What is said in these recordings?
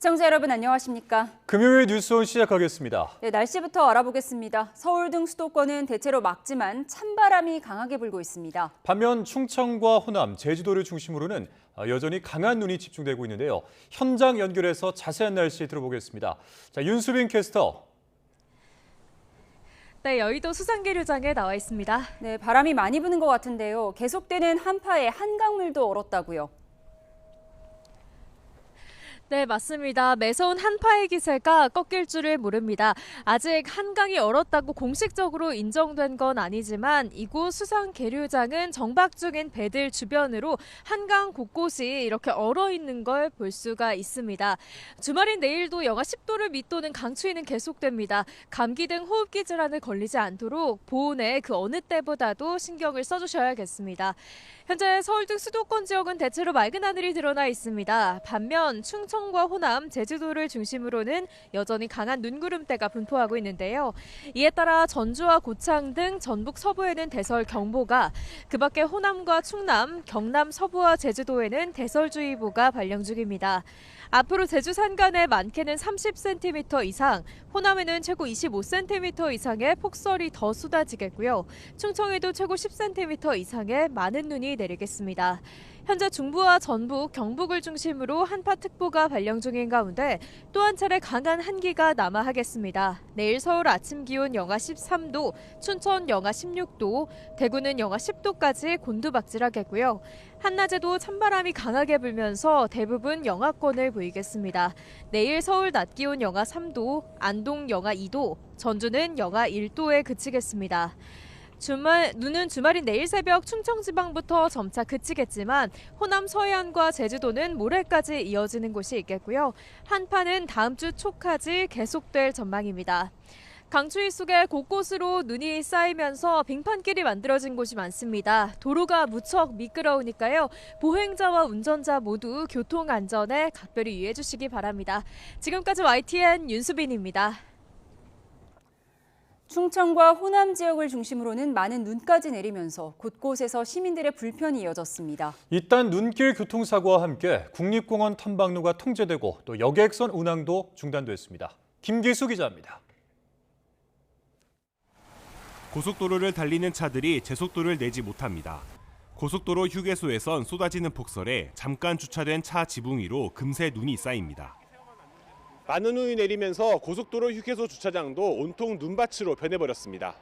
시청자 여러분 안녕하십니까? 금요일 뉴스온 시작하겠습니다. 네, 날씨부터 알아보겠습니다. 서울 등 수도권은 대체로 맑지만 찬바람이 강하게 불고 있습니다. 반면 충청과 호남, 제주도를 중심으로는 여전히 강한 눈이 집중되고 있는데요. 현장 연결해서 자세한 날씨 들어보겠습니다. 자, 윤수빈 캐스터. 네, 여의도 수산계류장에 나와 있습니다. 네, 바람이 많이 부는 것 같은데요. 계속되는 한파에 한강물도 얼었다고요. 네, 맞습니다. 매서운 한파의 기세가 꺾일 줄을 모릅니다. 아직 한강이 얼었다고 공식적으로 인정된 건 아니지만 이곳 수산계류장은 정박 중인 배들 주변으로 한강 곳곳이 이렇게 얼어 있는 걸 볼 수가 있습니다. 주말인 내일도 영하 10도를 밑도는 강추위는 계속됩니다. 감기 등 호흡기 질환에 걸리지 않도록 보온에 그 어느 때보다도 신경을 써주셔야겠습니다. 현재 서울 등 수도권 지역은 대체로 맑은 하늘이 드러나 있습니다. 반면 충청과 호남, 제주도를 중심으로는 여전히 강한 눈구름대가 분포하고 있는데요. 이에 따라 전주와 고창 등 전북 서부에는 대설경보가, 그 밖에 호남과 충남, 경남 서부와 제주도에는 대설주의보가 발령 중입니다. 앞으로 제주 산간에 많게는 30cm 이상, 호남에는 최고 25cm 이상의 폭설이 더 쏟아지겠고요. 충청에도 최고 10cm 이상의 많은 눈이 내리겠습니다. 현재 중부와 전북, 경북을 중심으로 한파특보가 발령 중인 가운데 또 한 차례 강한 한기가 남하하겠습니다. 내일 서울 아침 기온 영하 13도, 춘천 영하 16도, 대구는 영하 10도까지 곤두박질하겠고요. 한낮에도 찬바람이 강하게 불면서 대부분 영하권을 보이겠습니다. 내일 서울 낮 기온 영하 3도, 안동 영하 2도, 전주는 영하 1도에 그치겠습니다. 눈은 주말인 내일 새벽 충청 지방부터 점차 그치겠지만 호남 서해안과 제주도는 모레까지 이어지는 곳이 있겠고요. 한파는 다음 주 초까지 계속될 전망입니다. 강추위 속에 곳곳으로 눈이 쌓이면서 빙판길이 만들어진 곳이 많습니다. 도로가 무척 미끄러우니까요. 보행자와 운전자 모두 교통 안전에 각별히 유의해 주시기 바랍니다. 지금까지 YTN 윤수빈입니다. 충청과 호남 지역을 중심으로는 많은 눈까지 내리면서 곳곳에서 시민들의 불편이 이어졌습니다. 이딴 눈길 교통사고와 함께 국립공원 탐방로가 통제되고 또 여객선 운항도 중단됐습니다. 김기수 기자입니다. 고속도로를 달리는 차들이 제속도를 내지 못합니다. 고속도로 휴게소에선 쏟아지는 폭설에 잠깐 주차된 차 지붕 위로 금세 눈이 쌓입니다. 많은 눈이 내리면서 고속도로 휴게소 주차장도 온통 눈밭으로 변해버렸습니다.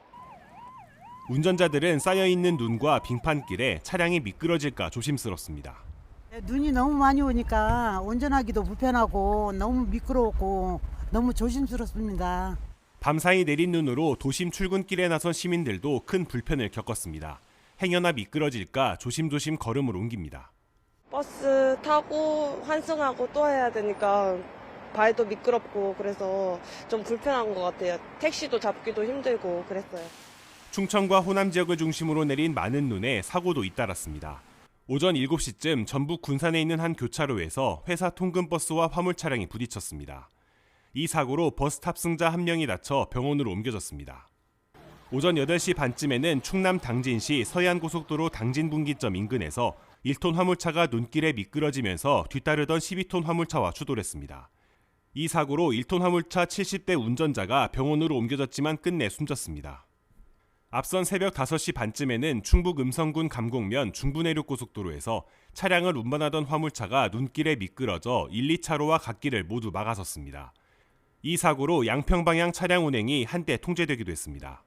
운전자들은 쌓여있는 눈과 빙판길에 차량이 미끄러질까 조심스럽습니다. 눈이 너무 많이 오니까 운전하기도 불편하고 너무 미끄럽고 너무 조심스럽습니다. 밤사이 내린 눈으로 도심 출근길에 나선 시민들도 큰 불편을 겪었습니다. 행여나 미끄러질까 조심조심 걸음을 옮깁니다. 버스 타고 환승하고 또 해야 되니까 발도 미끄럽고 그래서 좀 불편한 것 같아요. 택시도 잡기도 힘들고 그랬어요. 충청과 호남 지역을 중심으로 내린 많은 눈에 사고도 잇따랐습니다. 오전 7시쯤 전북 군산에 있는 한 교차로에서 회사 통근버스와 화물 차량이 부딪혔습니다. 이 사고로 버스 탑승자 1명이 다쳐 병원으로 옮겨졌습니다. 오전 8시 반쯤에는 충남 당진시 서해안고속도로 당진분기점 인근에서 1톤 화물차가 눈길에 미끄러지면서 뒤따르던 12톤 화물차와 추돌했습니다. 이 사고로 1톤 화물차 70대 운전자가 병원으로 옮겨졌지만 끝내 숨졌습니다. 앞선 새벽 5시 반쯤에는 충북 음성군 감곡면 중부내륙고속도로에서 차량을 운반하던 화물차가 눈길에 미끄러져 1, 2차로와 갓길을 모두 막아섰습니다. 이 사고로 양평방향 차량 운행이 한때 통제되기도 했습니다.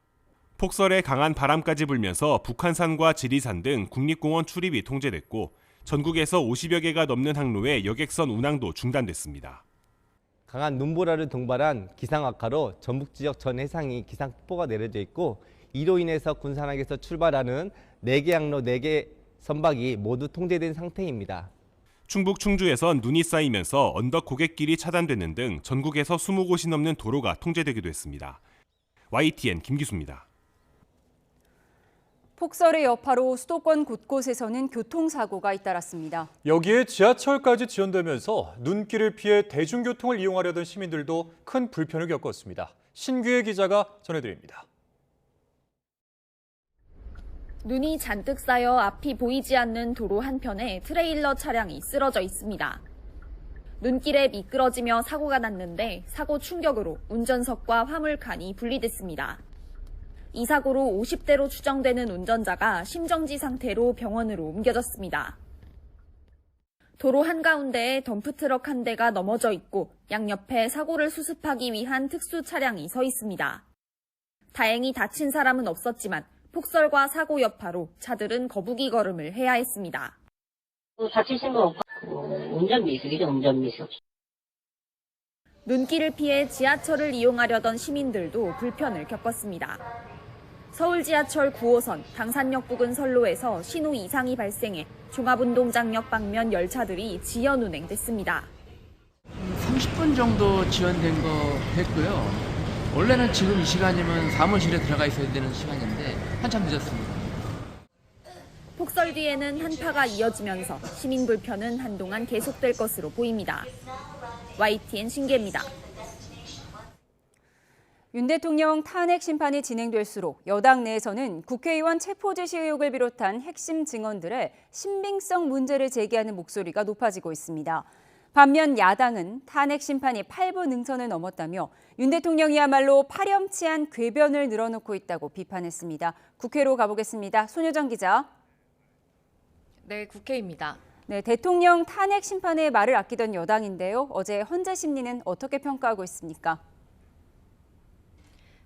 폭설에 강한 바람까지 불면서 북한산과 지리산 등 국립공원 출입이 통제됐고 전국에서 50여 개가 넘는 항로에 여객선 운항도 중단됐습니다. 강한 눈보라를 동반한 기상악화로 전북 지역 전 해상이 기상특보가 내려져 있고 이로 인해서 군산항에서 출발하는 4개 항로 4개 선박이 모두 통제된 상태입니다. 충북 충주에선 눈이 쌓이면서 언덕 고갯길이 차단되는 등 전국에서 20곳이 넘는 도로가 통제되기도 했습니다. YTN 김기수입니다. 폭설의 여파로 수도권 곳곳에서는 교통사고가 잇따랐습니다. 여기에 지하철까지 지연되면서 눈길을 피해 대중교통을 이용하려던 시민들도 큰 불편을 겪었습니다. 신규혜 기자가 전해드립니다. 눈이 잔뜩 쌓여 앞이 보이지 않는 도로 한편에 트레일러 차량이 쓰러져 있습니다. 눈길에 미끄러지며 사고가 났는데 사고 충격으로 운전석과 화물칸이 분리됐습니다. 이 사고로 50대로 추정되는 운전자가 심정지 상태로 병원으로 옮겨졌습니다. 도로 한가운데에 덤프트럭 한 대가 넘어져 있고 양옆에 사고를 수습하기 위한 특수 차량이 서 있습니다. 다행히 다친 사람은 없었지만 폭설과 사고 여파로 차들은 거북이 걸음을 해야 했습니다. 다치신 분 없고 운전 미숙이죠, 운전 미숙. 눈길을 피해 지하철을 이용하려던 시민들도 불편을 겪었습니다. 서울 지하철 9호선 당산역 부근 선로에서 신호 이상이 발생해 종합운동장역 방면 열차들이 지연 운행됐습니다. 30분 정도 지연된 거 됐고요. 원래는 지금 이 시간이면 사무실에 들어가 있어야 되는 시간인데 한참 늦었습니다. 폭설 뒤에는 한파가 이어지면서 시민 불편은 한동안 계속될 것으로 보입니다. YTN 신기입니다. 윤 대통령 탄핵 심판이 진행될수록 여당 내에서는 국회의원 체포지시 의혹을 비롯한 핵심 증언들의 신빙성 문제를 제기하는 목소리가 높아지고 있습니다. 반면 야당은 탄핵 심판이 8부 능선을 넘었다며 윤 대통령이야말로 파렴치한 궤변을 늘어놓고 있다고 비판했습니다. 국회로 가보겠습니다. 손효정 기자. 네, 국회입니다. 네, 대통령 탄핵 심판에 말을 아끼던 여당인데요. 어제 헌재 심리는 어떻게 평가하고 있습니까?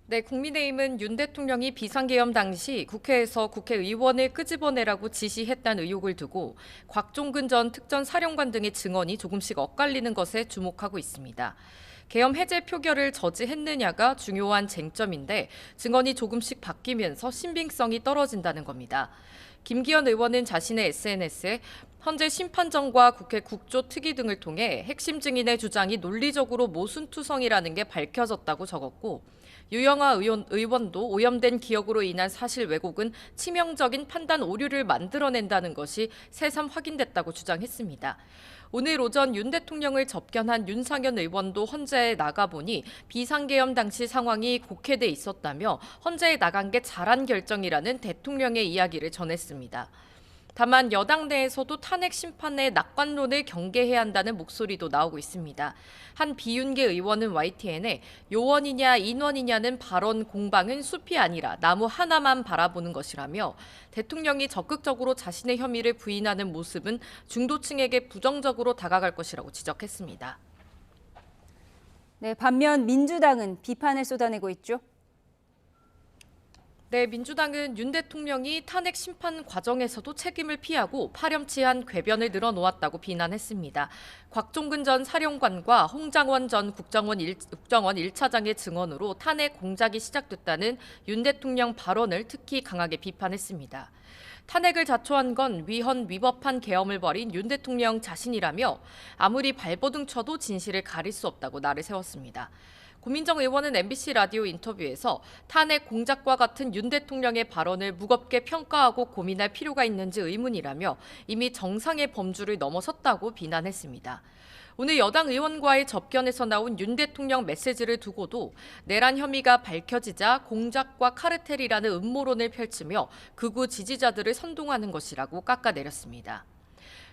네, 국민의힘은 윤 대통령이 비상계엄 당시 국회에서 국회의원을 끄집어내라고 지시했다는 의혹을 두고 곽종근 전 특전사령관 등의 증언이 조금씩 엇갈리는 것에 주목하고 있습니다. 계엄 해제 표결을 저지했느냐가 중요한 쟁점인데 증언이 조금씩 바뀌면서 신빙성이 떨어진다는 겁니다. 김기현 의원은 자신의 SNS에 현재 심판정과 국회 국조특위 등을 통해 핵심 증인의 주장이 논리적으로 모순투성이라는 게 밝혀졌다고 적었고 유영아 의원도 오염된 기억으로 인한 사실 왜곡은 치명적인 판단 오류를 만들어낸다는 것이 새삼 확인됐다고 주장했습니다. 오늘 오전 윤 대통령을 접견한 윤상현 의원도 헌재에 나가보니 비상계엄 당시 상황이 곡해돼 있었다며 헌재에 나간 게 잘한 결정이라는 대통령의 이야기를 전했습니다. 다만 여당 내에서도 탄핵 심판의 낙관론을 경계해야 한다는 목소리도 나오고 있습니다. 한 비윤계 의원은 YTN에 요원이냐 인원이냐는 발언 공방은 숲이 아니라 나무 하나만 바라보는 것이라며 대통령이 적극적으로 자신의 혐의를 부인하는 모습은 중도층에게 부정적으로 다가갈 것이라고 지적했습니다. 네, 반면 민주당은 비판을 쏟아내고 있죠. 네, 민주당은 윤 대통령이 탄핵 심판 과정에서도 책임을 피하고 파렴치한 궤변을 늘어놓았다고 비난했습니다. 곽종근 전 사령관과 홍장원 전 국정원 1차장의 증언으로 탄핵 공작이 시작됐다는 윤 대통령 발언을 특히 강하게 비판했습니다. 탄핵을 자초한 건 위헌 위법한 계엄을 벌인 윤 대통령 자신이라며 아무리 발버둥 쳐도 진실을 가릴 수 없다고 날을 세웠습니다. 고민정 의원은 MBC 라디오 인터뷰에서 탄핵 공작과 같은 윤 대통령의 발언을 무겁게 평가하고 고민할 필요가 있는지 의문이라며 이미 정상의 범주를 넘어섰다고 비난했습니다. 오늘 여당 의원과의 접견에서 나온 윤 대통령 메시지를 두고도 내란 혐의가 밝혀지자 공작과 카르텔이라는 음모론을 펼치며 극우 지지자들을 선동하는 것이라고 깎아내렸습니다.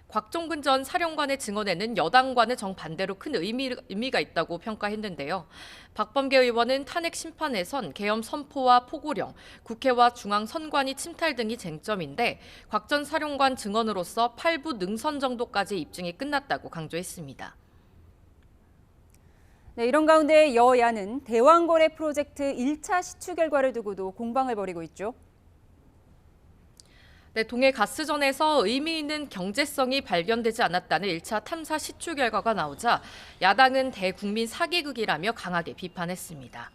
곽종근 전 사령관의 증언에는 여당과는 정반대로 큰 의미가 있다고 평가했는데요. 박범계 의원은 탄핵 심판에선 계엄 선포와 포고령, 국회와 중앙선관위 침탈 등이 쟁점인데 곽 전 사령관 증언으로서 8부 능선 정도까지 입증이 끝났다고 강조했습니다. 네, 이런 가운데 여야는 대왕거래 프로젝트 1차 시추 결과를 두고도 공방을 벌이고 있죠. 네, 동해 가스전에서 의미 있는 경제성이 발견되지 않았다는 1차 탐사 시추 결과가 나오자 야당은 대국민 사기극이라며 강하게 비판했습니다.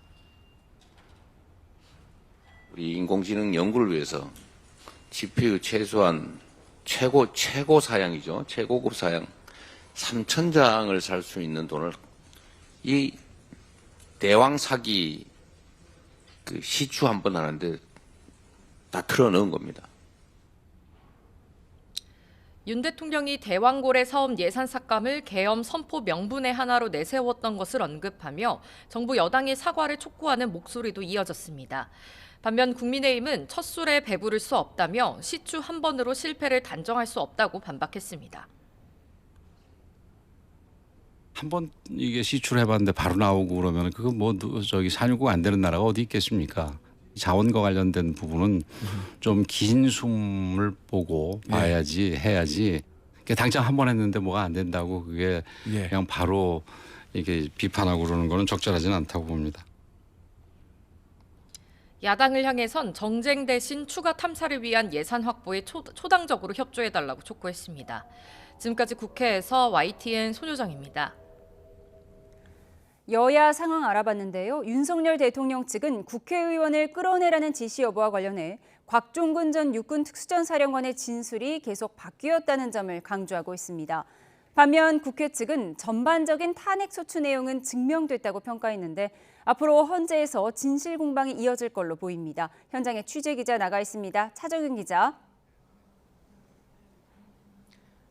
우리 인공지능 연구를 위해서 GPU 최소한 최고 사양이죠. 최고급 사양 3,000장을 살 수 있는 돈을 이 대왕 사기 그 시추 한 번 하는데 다 틀어넣은 겁니다. 윤 대통령이 대왕고래 사업 예산 삭감을 계엄 선포 명분의 하나로 내세웠던 것을 언급하며 정부 여당의 사과를 촉구하는 목소리도 이어졌습니다. 반면 국민의힘은 첫 술에 배부를 수 없다며 시추 한 번으로 실패를 단정할 수 없다고 반박했습니다. 한번 이게 시출해봤는데 바로 나오고 그러면 그거 뭐 산유국 안 되는 나라가 어디 있겠습니까? 자원과 관련된 부분은 좀 긴 숨을 보고 봐야지 해야지. 당장 한 번 했는데 뭐가 안 된다고 그게 그냥 바로 이게 비판하고 그러는 거는 적절하지는 않다고 봅니다. 야당을 향해선 정쟁 대신 추가 탐사를 위한 예산 확보에 초당적으로 협조해달라고 촉구했습니다. 지금까지 국회에서 YTN 손효정입니다. 여야 상황 알아봤는데요. 윤석열 대통령 측은 국회의원을 끌어내라는 지시 여부와 관련해 곽종근 전 육군 특수전 사령관의 진술이 계속 바뀌었다는 점을 강조하고 있습니다. 반면 국회 측은 전반적인 탄핵 소추 내용은 증명됐다고 평가했는데 앞으로 헌재에서 진실 공방이 이어질 걸로 보입니다. 현장에 취재 기자 나가 있습니다. 차정윤 기자.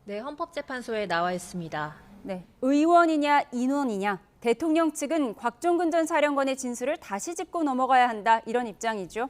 네, 헌법재판소에 나와 있습니다. 네, 의원이냐 인원이냐. 대통령 측은 곽종근 전 사령관의 진술을 다시 짚고 넘어가야 한다. 이런 입장이죠.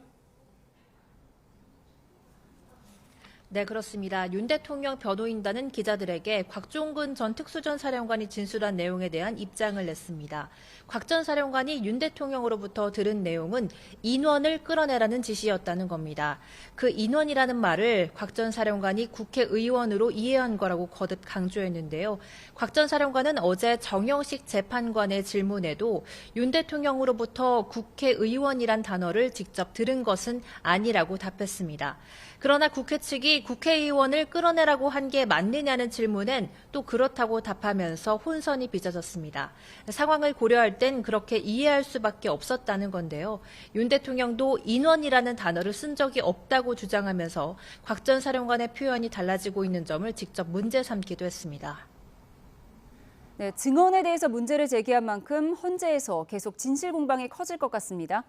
네, 그렇습니다. 윤 대통령 변호인단은 기자들에게 곽종근 전 특수전 사령관이 진술한 내용에 대한 입장을 냈습니다. 곽 전 사령관이 윤 대통령으로부터 들은 내용은 인원을 끌어내라는 지시였다는 겁니다. 그 인원이라는 말을 곽 전 사령관이 국회의원으로 이해한 거라고 거듭 강조했는데요. 곽 전 사령관은 어제 정영식 재판관의 질문에도 윤 대통령으로부터 국회의원이란 단어를 직접 들은 것은 아니라고 답했습니다. 그러나 국회 측이 국회의원을 끌어내라고 한 게 맞느냐는 질문엔 또 그렇다고 답하면서 혼선이 빚어졌습니다. 상황을 고려할 땐 그렇게 이해할 수밖에 없었다는 건데요. 윤 대통령도 인원이라는 단어를 쓴 적이 없다고 주장하면서 곽 전 사령관의 표현이 달라지고 있는 점을 직접 문제 삼기도 했습니다. 네, 증언에 대해서 문제를 제기한 만큼 헌재에서 계속 진실 공방이 커질 것 같습니다.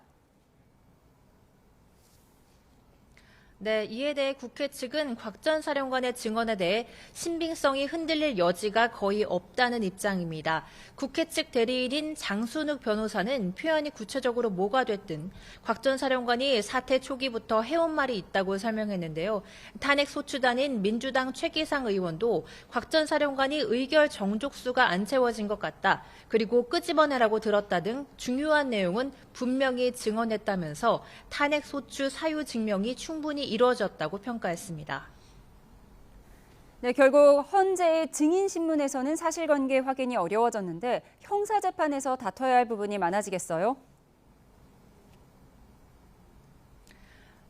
네, 이에 대해 국회 측은 곽 전 사령관의 증언에 대해 신빙성이 흔들릴 여지가 거의 없다는 입장입니다. 국회 측 대리인인 장순욱 변호사는 표현이 구체적으로 뭐가 됐든 곽 전 사령관이 사태 초기부터 해온 말이 있다고 설명했는데요. 탄핵 소추단인 민주당 최기상 의원도 곽 전 사령관이 의결 정족수가 안 채워진 것 같다. 그리고 끄집어내라고 들었다 등 중요한 내용은 분명히 증언했다면서 탄핵 소추 사유 증명이 충분히 이루어졌다고 평가했습니다. 네, 결국 헌재의 증인신문에서는 사실관계 확인이 어려워졌는데 형사재판에서 다퉈야 할 부분이 많아지겠어요?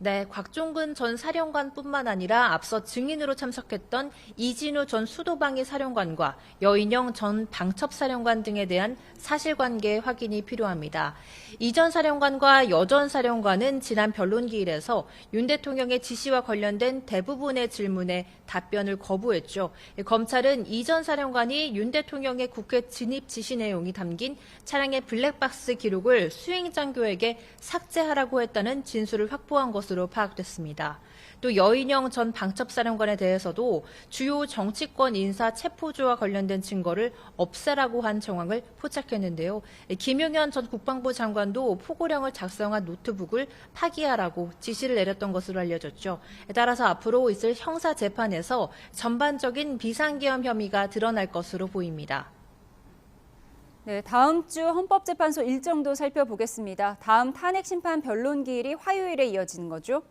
네, 곽종근 전 사령관뿐만 아니라 앞서 증인으로 참석했던 이진우 전 수도방위 사령관과 여인영 전 방첩사령관 등에 대한 사실관계 확인이 필요합니다. 이 전 사령관과 여 전 사령관은 지난 변론기일에서 윤 대통령의 지시와 관련된 대부분의 질문에 답변을 거부했죠. 검찰은 이 전 사령관이 윤 대통령의 국회 진입 지시 내용이 담긴 차량의 블랙박스 기록을 수행장교에게 삭제하라고 했다는 진술을 확보한 것으로 파악됐습니다. 또 여인영 전 방첩사령관에 대해서도 주요 정치권 인사 체포조와 관련된 증거를 없애라고 한 정황을 포착했는데요. 김용현 전 국방부 장관도 포고령을 작성한 노트북을 파기하라고 지시를 내렸던 것으로 알려졌죠. 따라서 앞으로 있을 형사재판에서 전반적인 비상계엄 혐의가 드러날 것으로 보입니다. 네, 다음 주 헌법재판소 일정도 살펴보겠습니다. 다음 탄핵심판 변론기일이 화요일에 이어지는 거죠?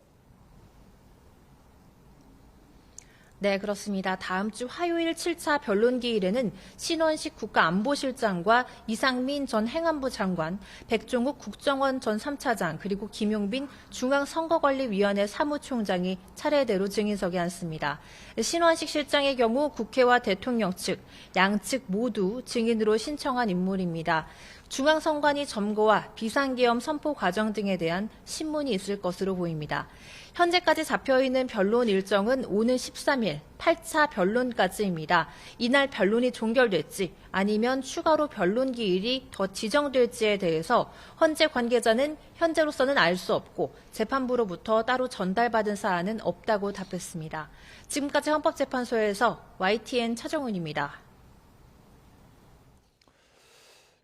네, 그렇습니다. 다음 주 화요일 7차 변론기일에는 신원식 국가안보실장과 이상민 전 행안부 장관, 백종욱 국정원 전 3차장, 그리고 김용빈 중앙선거관리위원회 사무총장이 차례대로 증인석에 앉습니다. 신원식 실장의 경우 국회와 대통령 측, 양측 모두 증인으로 신청한 인물입니다. 중앙선관위 점거와 비상계엄 선포 과정 등에 대한 신문이 있을 것으로 보입니다. 현재까지 잡혀있는 변론 일정은 오는 13일 8차 변론까지입니다. 이날 변론이 종결될지 아니면 추가로 변론 기일이 더 지정될지에 대해서 헌재 관계자는 현재로서는 알 수 없고 재판부로부터 따로 전달받은 사안은 없다고 답했습니다. 지금까지 헌법재판소에서 YTN 차정훈입니다.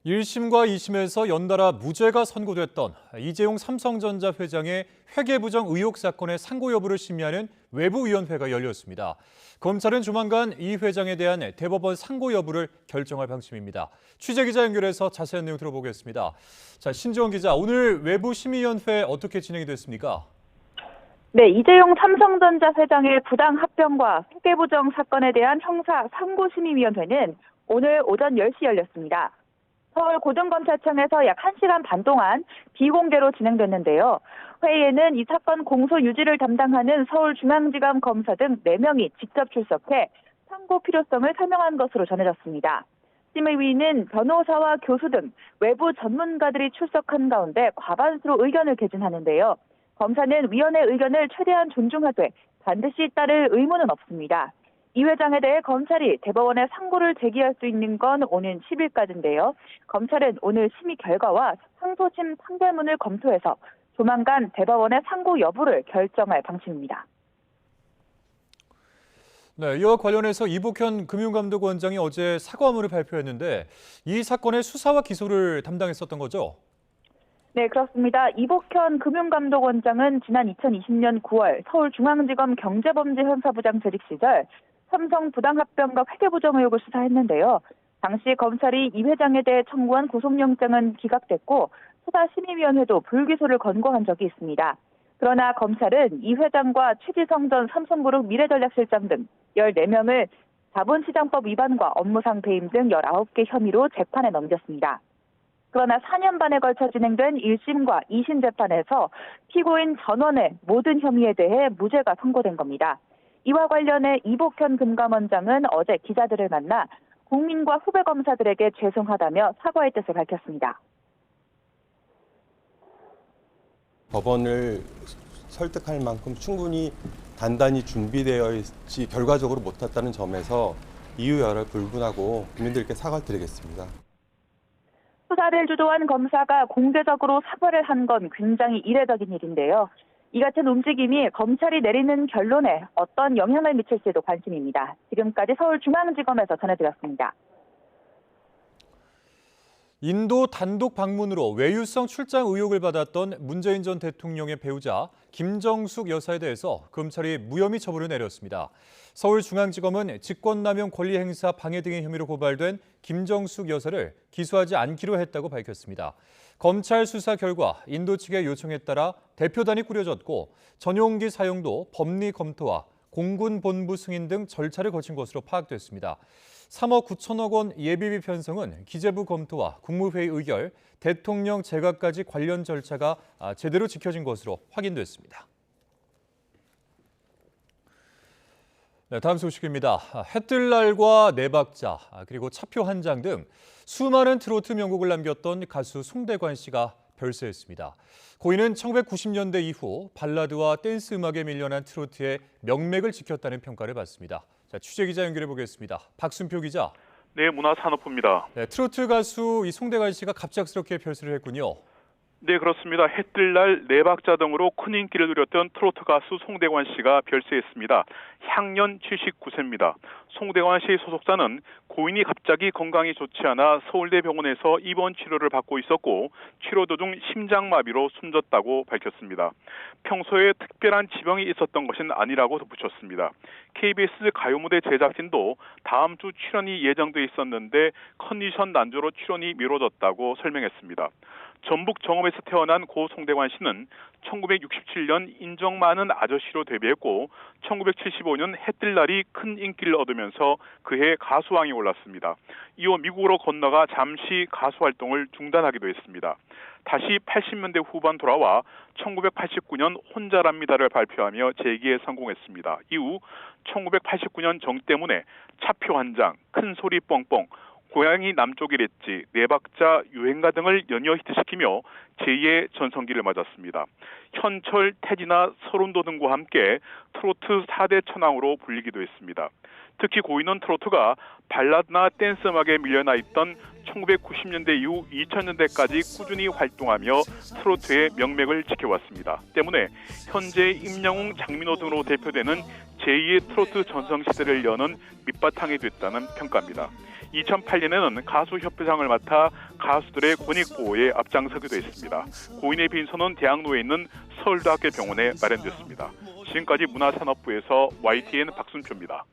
1심과 2심에서 연달아 무죄가 선고됐던 이재용 삼성전자 회장의 회계부정 의혹 사건의 상고 여부를 심의하는 외부위원회가 열렸습니다. 검찰은 조만간 이 회장에 대한 대법원 상고 여부를 결정할 방침입니다. 취재기자 연결해서 자세한 내용 들어보겠습니다. 자, 신지원 기자, 오늘 외부심의위원회 어떻게 진행이 됐습니까? 네, 이재용 삼성전자 회장의 부당 합병과 회계부정 사건에 대한 형사 상고심의위원회는 오늘 오전 10시 열렸습니다. 서울 고등검찰청에서 약 1시간 반 동안 비공개로 진행됐는데요. 회의에는 이 사건 공소 유지를 담당하는 서울중앙지검 검사 등 4명이 직접 출석해 상고 필요성을 설명한 것으로 전해졌습니다. 심의위는 변호사와 교수 등 외부 전문가들이 출석한 가운데 과반수로 의견을 개진하는데요. 검사는 위원회 의견을 최대한 존중하되 반드시 따를 의무는 없습니다. 이 회장에 대해 검찰이 대법원에 상고를 제기할 수 있는 건 오는 10일까지인데요. 검찰은 오늘 심의 결과와 상소심 판결문을 검토해서 조만간 대법원의 상고 여부를 결정할 방침입니다. 네, 이와 관련해서 이복현 금융감독원장이 어제 사과문을 발표했는데 이 사건의 수사와 기소를 담당했었던 거죠? 네, 그렇습니다. 이복현 금융감독원장은 지난 2020년 9월 서울중앙지검 경제범죄형사부장 재직 시절 삼성 부당합병과 회계부정 의혹을 수사했는데요. 당시 검찰이 이 회장에 대해 청구한 구속영장은 기각됐고 수사심의위원회도 불기소를 권고한 적이 있습니다. 그러나 검찰은 이 회장과 최지성 전 삼성그룹 미래전략실장 등 14명을 자본시장법 위반과 업무상 배임 등 19개 혐의로 재판에 넘겼습니다. 그러나 4년 반에 걸쳐 진행된 1심과 2심 재판에서 피고인 전원의 모든 혐의에 대해 무죄가 선고된 겁니다. 이와 관련해 이복현 금감원장은 어제 기자들을 만나 국민과 후배 검사들에게 죄송하다며 사과의 뜻을 밝혔습니다. 법원을 설득할 만큼 충분히 단단히 준비되어 있지 결과적으로 못했다는 점에서 이유 여러 불분하고 국민들께 사과를 드리겠습니다. 수사를 주도한 검사가 공개적으로 사과를 한 건 굉장히 이례적인 일인데요. 이 같은 움직임이 검찰이 내리는 결론에 어떤 영향을 미칠지도 관심입니다. 지금까지 서울중앙지검에서 전해드렸습니다. 인도 단독 방문으로 외유성 출장 의혹을 받았던 문재인 전 대통령의 배우자 김정숙 여사에 대해서 검찰이 무혐의 처분을 내렸습니다. 서울중앙지검은 직권남용 권리행사 방해 등의 혐의로 고발된 김정숙 여사를 기소하지 않기로 했다고 밝혔습니다. 검찰 수사 결과 인도 측의 요청에 따라 대표단이 꾸려졌고 전용기 사용도 법리 검토와 공군 본부 승인 등 절차를 거친 것으로 파악됐습니다. 3억 9천억 원 예비비 편성은 기재부 검토와 국무회의 의결, 대통령 재가까지 관련 절차가 제대로 지켜진 것으로 확인됐습니다. 네, 다음 소식입니다. 해뜰 날과 네 박자, 그리고 차표 한 장 등 수많은 트로트 명곡을 남겼던 가수 송대관 씨가 별세했습니다. 고인은 1990년대 이후 발라드와 댄스 음악에 밀려난 트로트의 명맥을 지켰다는 평가를 받습니다. 자, 취재기자 연결해 보겠습니다. 박순표 기자. 네, 문화산업부입니다. 네, 트로트 가수 이 송대관 씨가 갑작스럽게 별세를 했군요. 네, 그렇습니다. 해뜰 날, 네 박자 등으로 큰 인기를 누렸던 트로트 가수 송대관 씨가 별세했습니다. 향년 79세입니다. 송대관 씨의 소속사는 고인이 갑자기 건강이 좋지 않아 서울대 병원에서 입원 치료를 받고 있었고 치료 도중 심장마비로 숨졌다고 밝혔습니다. 평소에 특별한 지병이 있었던 것은 아니라고 덧붙였습니다. KBS 가요무대 제작진도 다음 주 출연이 예정돼 있었는데 컨디션 난조로 출연이 미뤄졌다고 설명했습니다. 전북 정읍에서 태어난 고 송대관 씨는 1967년 인정 많은 아저씨로 데뷔했고 1975년 해뜰 날이 큰 인기를 얻으면서 그해 가수왕에 올랐습니다. 이후 미국으로 건너가 잠시 가수 활동을 중단하기도 했습니다. 다시 80년대 후반 돌아와 1989년 혼자랍니다를 발표하며 재기에 성공했습니다. 이후 1989년 정 때문에 차표 한 장, 큰 소리 뻥뻥, 고향이 남쪽이랬지, 네 박자, 유행가 등을 연이어 히트시키며 제2의 전성기를 맞았습니다. 현철, 태진아, 서른도 등과 함께 트로트 4대 천왕으로 불리기도 했습니다. 특히 고인은 트로트가 발라드나 댄스 음악에 밀려나 있던 1990년대 이후 2000년대까지 꾸준히 활동하며 트로트의 명맥을 지켜왔습니다. 때문에 현재 임영웅, 장민호 등으로 대표되는 제2의 트로트 전성시대를 여는 밑바탕이 됐다는 평가입니다. 2008년에는 가수협회장을 맡아 가수들의 권익보호에 앞장서기도 했습니다. 고인의 빈소는 대학로에 있는 서울대학교 병원에 마련됐습니다. 지금까지 문화산업부에서 YTN 박순표입니다.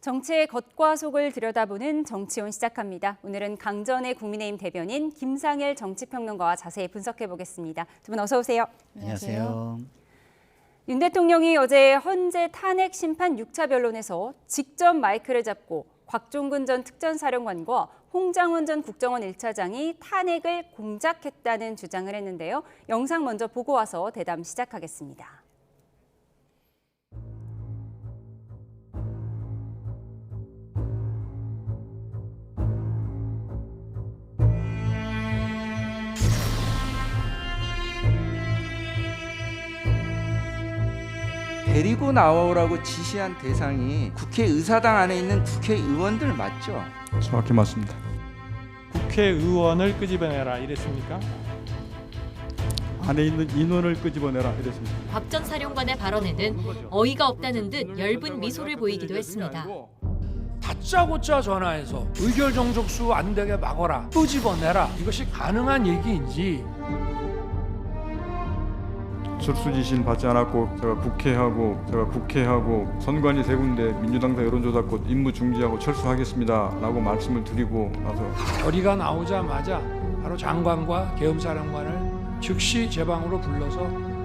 정치의 겉과 속을 들여다보는 정치온 시작합니다. 오늘은 강전의 국민의힘 대변인 김상일 정치평론가와 자세히 분석해 보겠습니다. 두 분 어서 오세요. 안녕하세요. 윤 대통령이 어제 헌재 탄핵 심판 6차 변론에서 직접 마이크를 잡고 곽종근 전 특전사령관과 홍장원 전 국정원 1차장이 탄핵을 공작했다는 주장을 했는데요. 영상 먼저 보고 와서 대담 시작하겠습니다. 데리고 나오라고 지시한 대상이 국회의사당 안에 있는 국회의원들 맞죠? 정확히 맞습니다. 국회의원을 끄집어내라 이랬습니까? 안에 있는 인원을 끄집어내라 이랬습니다. 곽 전 사령관의 발언에는 어이가 없다는 듯 엷은 미소를 보이기도 했습니다. 다짜고짜 전화해서 의결 정족수 안 되게 막아라, 끄집어내라, 이것이 가능한 얘기인지. 출수 지시는 받지 않았고 제가 국회하고 선관위 세 군데 민주당사 여론조사권 임무 중지하고 철수하겠습니다 라고 말씀을 드리고 나서 결의가 나오자마자 바로 장관과 계엄사령관을 즉시 제 방으로 불러서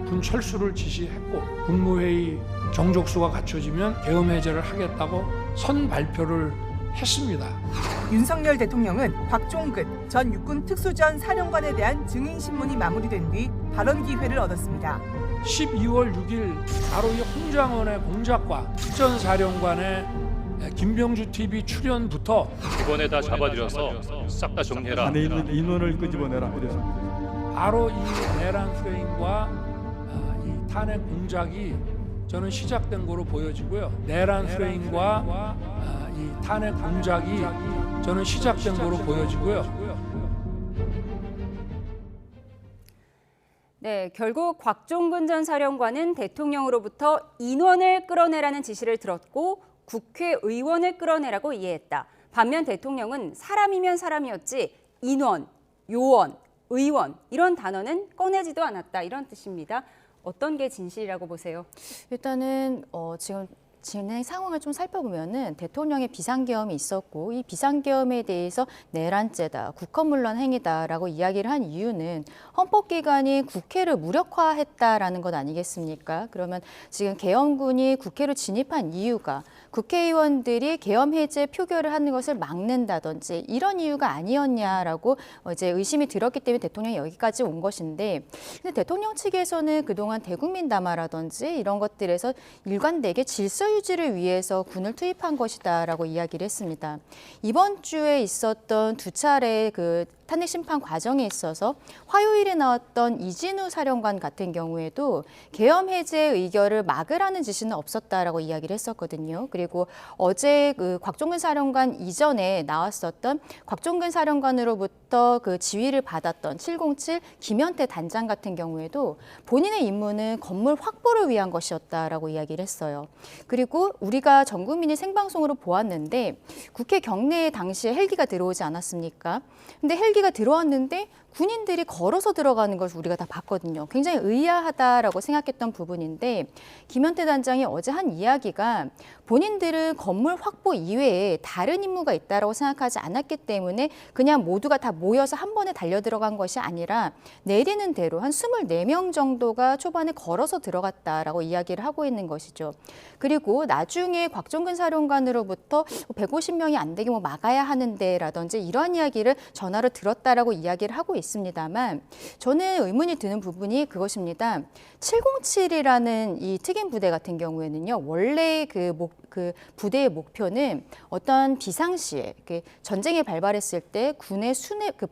군 철수를 지시했고 국무회의 정족수가 갖춰지면 계엄 해제를 하겠다고 선 발표를 했습니다. 윤석열 대통령은 곽종근 전 육군 특수전 사령관에 대한 증인 신문이 마무리된 뒤 발언 기회를 얻었습니다. 12월 6일 바로 이 홍장원의 공작과 특전사령관의 김병주 TV 출연부터 이번에 다 잡아들여서 싹 다 정리해라. 안에 있는 인원을 끄집어내라 이랬습니다. 바로 이 내란 프레임과 이 탄핵 공작이 저는 시작된 거로 보여지고요. 내란 프레임과 이 탄핵 공작이 저는 시작된 거로 보여지고요. 네, 결국 곽종근 전 사령관은 대통령으로부터 인원을 끌어내라는 지시를 들었고 국회의원을 끌어내라고 이해했다. 반면 대통령은 사람이면 사람이었지 인원, 요원, 의원 이런 단어는 꺼내지도 않았다. 이런 뜻입니다. 어떤 게 진실이라고 보세요? 일단은 지금 진행 상황을 좀 살펴보면은 대통령의 비상계엄이 있었고 이 비상계엄에 대해서 내란죄다, 국헌문란 행위다라고 이야기를 한 이유는 헌법기관이 국회를 무력화했다라는 것 아니겠습니까? 그러면 지금 계엄군이 국회로 진입한 이유가 국회의원들이 계엄 해제 표결을 하는 것을 막는다든지 이런 이유가 아니었냐라고 이제 의심이 들었기 때문에 대통령이 여기까지 온 것인데, 근데 대통령 측에서는 그동안 대국민 담화라든지 이런 것들에서 일관되게 질서 유지를 위해서 군을 투입한 것이다라고 이야기를 했습니다. 이번 주에 있었던 두 차례 그 탄핵 심판 과정에 있어서 화요일에 나왔던 이진우 사령관 같은 경우에도 계엄 해제 의결을 막으라는 지시는 없었다라고 이야기를 했었거든요. 그리고 어제 그 곽종근 사령관 이전에 나왔었던 곽종근 사령관으로부터 그 지휘를 받았던 707 김현태 단장 같은 경우에도 본인의 임무는 건물 확보를 위한 것이었다라고 이야기를 했어요. 그리고 우리가 전 국민이 생방송으로 보았는데 국회 경내에 당시에 헬기가 들어오지 않았습니까? 근데 헬기가 들어왔는데 군인들이 걸어서 들어가는 것을 우리가 다 봤거든요. 굉장히 의아하다라고 생각했던 부분인데 김현태 단장이 어제 한 이야기가 본인들은 건물 확보 이외에 다른 임무가 있다라고 생각하지 않았기 때문에 그냥 모두가 다 모여서 한 번에 달려 들어간 것이 아니라 내리는 대로 한 24명 정도가 초반에 걸어서 들어갔다라고 이야기를 하고 있는 것이죠. 그리고 나중에 곽종근 사령관으로부터 150명이 안 되게 뭐 막아야 하는데라든지 이러한 이야기를 전화로 들었다라고 이야기를 하고 있습니다. 있습니다만 저는 의문이 드는 부분이 그것입니다. 707이라는 이 특임 부대 같은 경우에는요. 원래 그 부대의 목표는 어떤 비상시에 전쟁이 발발했을 때 군의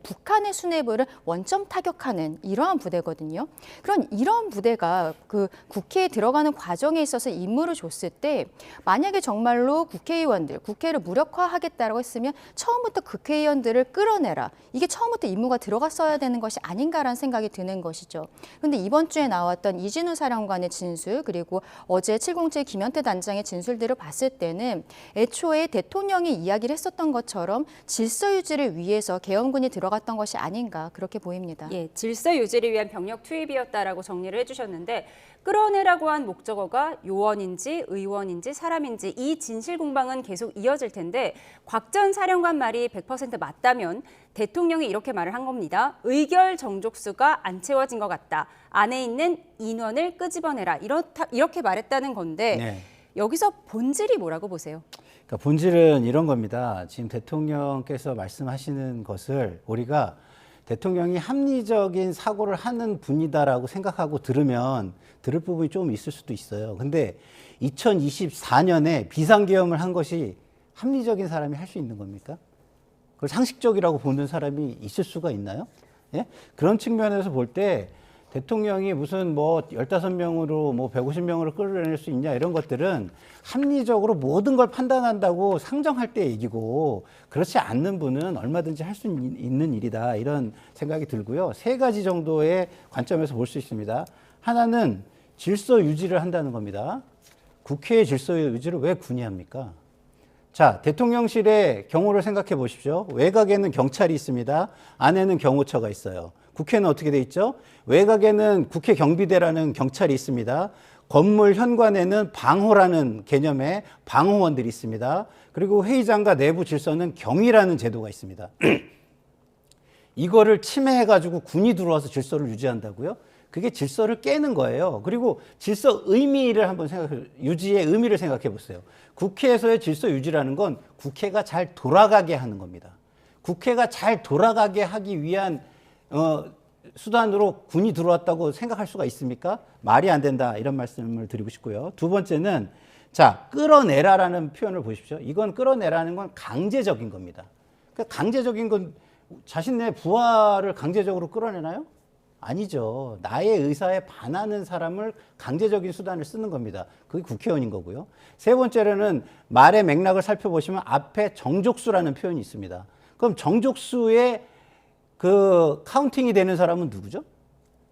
북한의 수뇌부를 원점 타격하는 이러한 부대거든요. 그런 이런 부대가 그 국회에 들어가는 과정에 있어서 임무를 줬을 때 만약에 정말로 국회의원들, 국회를 무력화하겠다라고 했으면 처음부터 국회의원들을 끌어내라. 이게 처음부터 임무가 들어갔어야 되는 것이 아닌가라는 생각이 드는 것이죠. 그런데 이번 주에 나왔던 이진우 사령관의 진술 그리고 어제 707 김현태 단장의 진술들을 봤을 때는 애초에 대통령이 이야기를 했었던 것처럼 질서 유지를 위해서 계엄군이 들어갔던 것이 아닌가 그렇게 보입니다. 예, 질서 유지를 위한 병력 투입이었다라고 정리를 해주셨는데 끌어내라고 한 목적어가 요원인지 의원인지 사람인지 이 진실 공방은 계속 이어질 텐데 곽 전 사령관 말이 100% 맞다면 대통령이 이렇게 말을 한 겁니다. 의결 정족수가 안 채워진 것 같다. 안에 있는 인원을 끄집어내라. 이렇게 말했다는 건데 네. 여기서 본질이 뭐라고 보세요? 그러니까 본질은 이런 겁니다. 지금 대통령께서 말씀하시는 것을 우리가 대통령이 합리적인 사고를 하는 분이다라고 생각하고 들으면 들을 부분이 좀 있을 수도 있어요. 근데 2024년에 비상계엄을 한 것이 합리적인 사람이 할 수 있는 겁니까? 그걸 상식적이라고 보는 사람이 있을 수가 있나요? 예? 그런 측면에서 볼 때 대통령이 무슨 뭐 15명으로 뭐 150명으로 끌어낼 수 있냐 이런 것들은 합리적으로 모든 걸 판단한다고 상정할 때 얘기고 그렇지 않는 분은 얼마든지 할 수 있는 일이다 이런 생각이 들고요. 세 가지 정도의 관점에서 볼 수 있습니다. 하나는 질서 유지를 한다는 겁니다. 국회의 질서 유지를 왜 군이 합니까? 자, 대통령실의 경호를 생각해 보십시오. 외곽에는 경찰이 있습니다. 안에는 경호처가 있어요. 국회는 어떻게 돼 있죠? 외곽에는 국회 경비대라는 경찰이 있습니다. 건물 현관에는 방호라는 개념의 방호원들이 있습니다. 그리고 회의장과 내부 질서는 경위라는 제도가 있습니다. 이거를 침해해가지고 군이 들어와서 질서를 유지한다고요? 그게 질서를 깨는 거예요. 그리고 질서 의미를 한번 유지의 의미를 생각해 보세요. 국회에서의 질서 유지라는 건 국회가 잘 돌아가게 하는 겁니다. 국회가 잘 돌아가게 하기 위한 수단으로 군이 들어왔다고 생각할 수가 있습니까? 말이 안 된다 이런 말씀을 드리고 싶고요. 두 번째는 자 끌어내라라는 표현을 보십시오. 이건 끌어내라는 건 강제적인 겁니다. 그러니까 강제적인 건 자신의 부하를 강제적으로 끌어내나요? 아니죠. 나의 의사에 반하는 사람을 강제적인 수단을 쓰는 겁니다. 그게 국회의원인 거고요. 세 번째로는 말의 맥락을 살펴보시면 앞에 정족수라는 표현이 있습니다. 그럼 정족수의 그 카운팅이 되는 사람은 누구죠?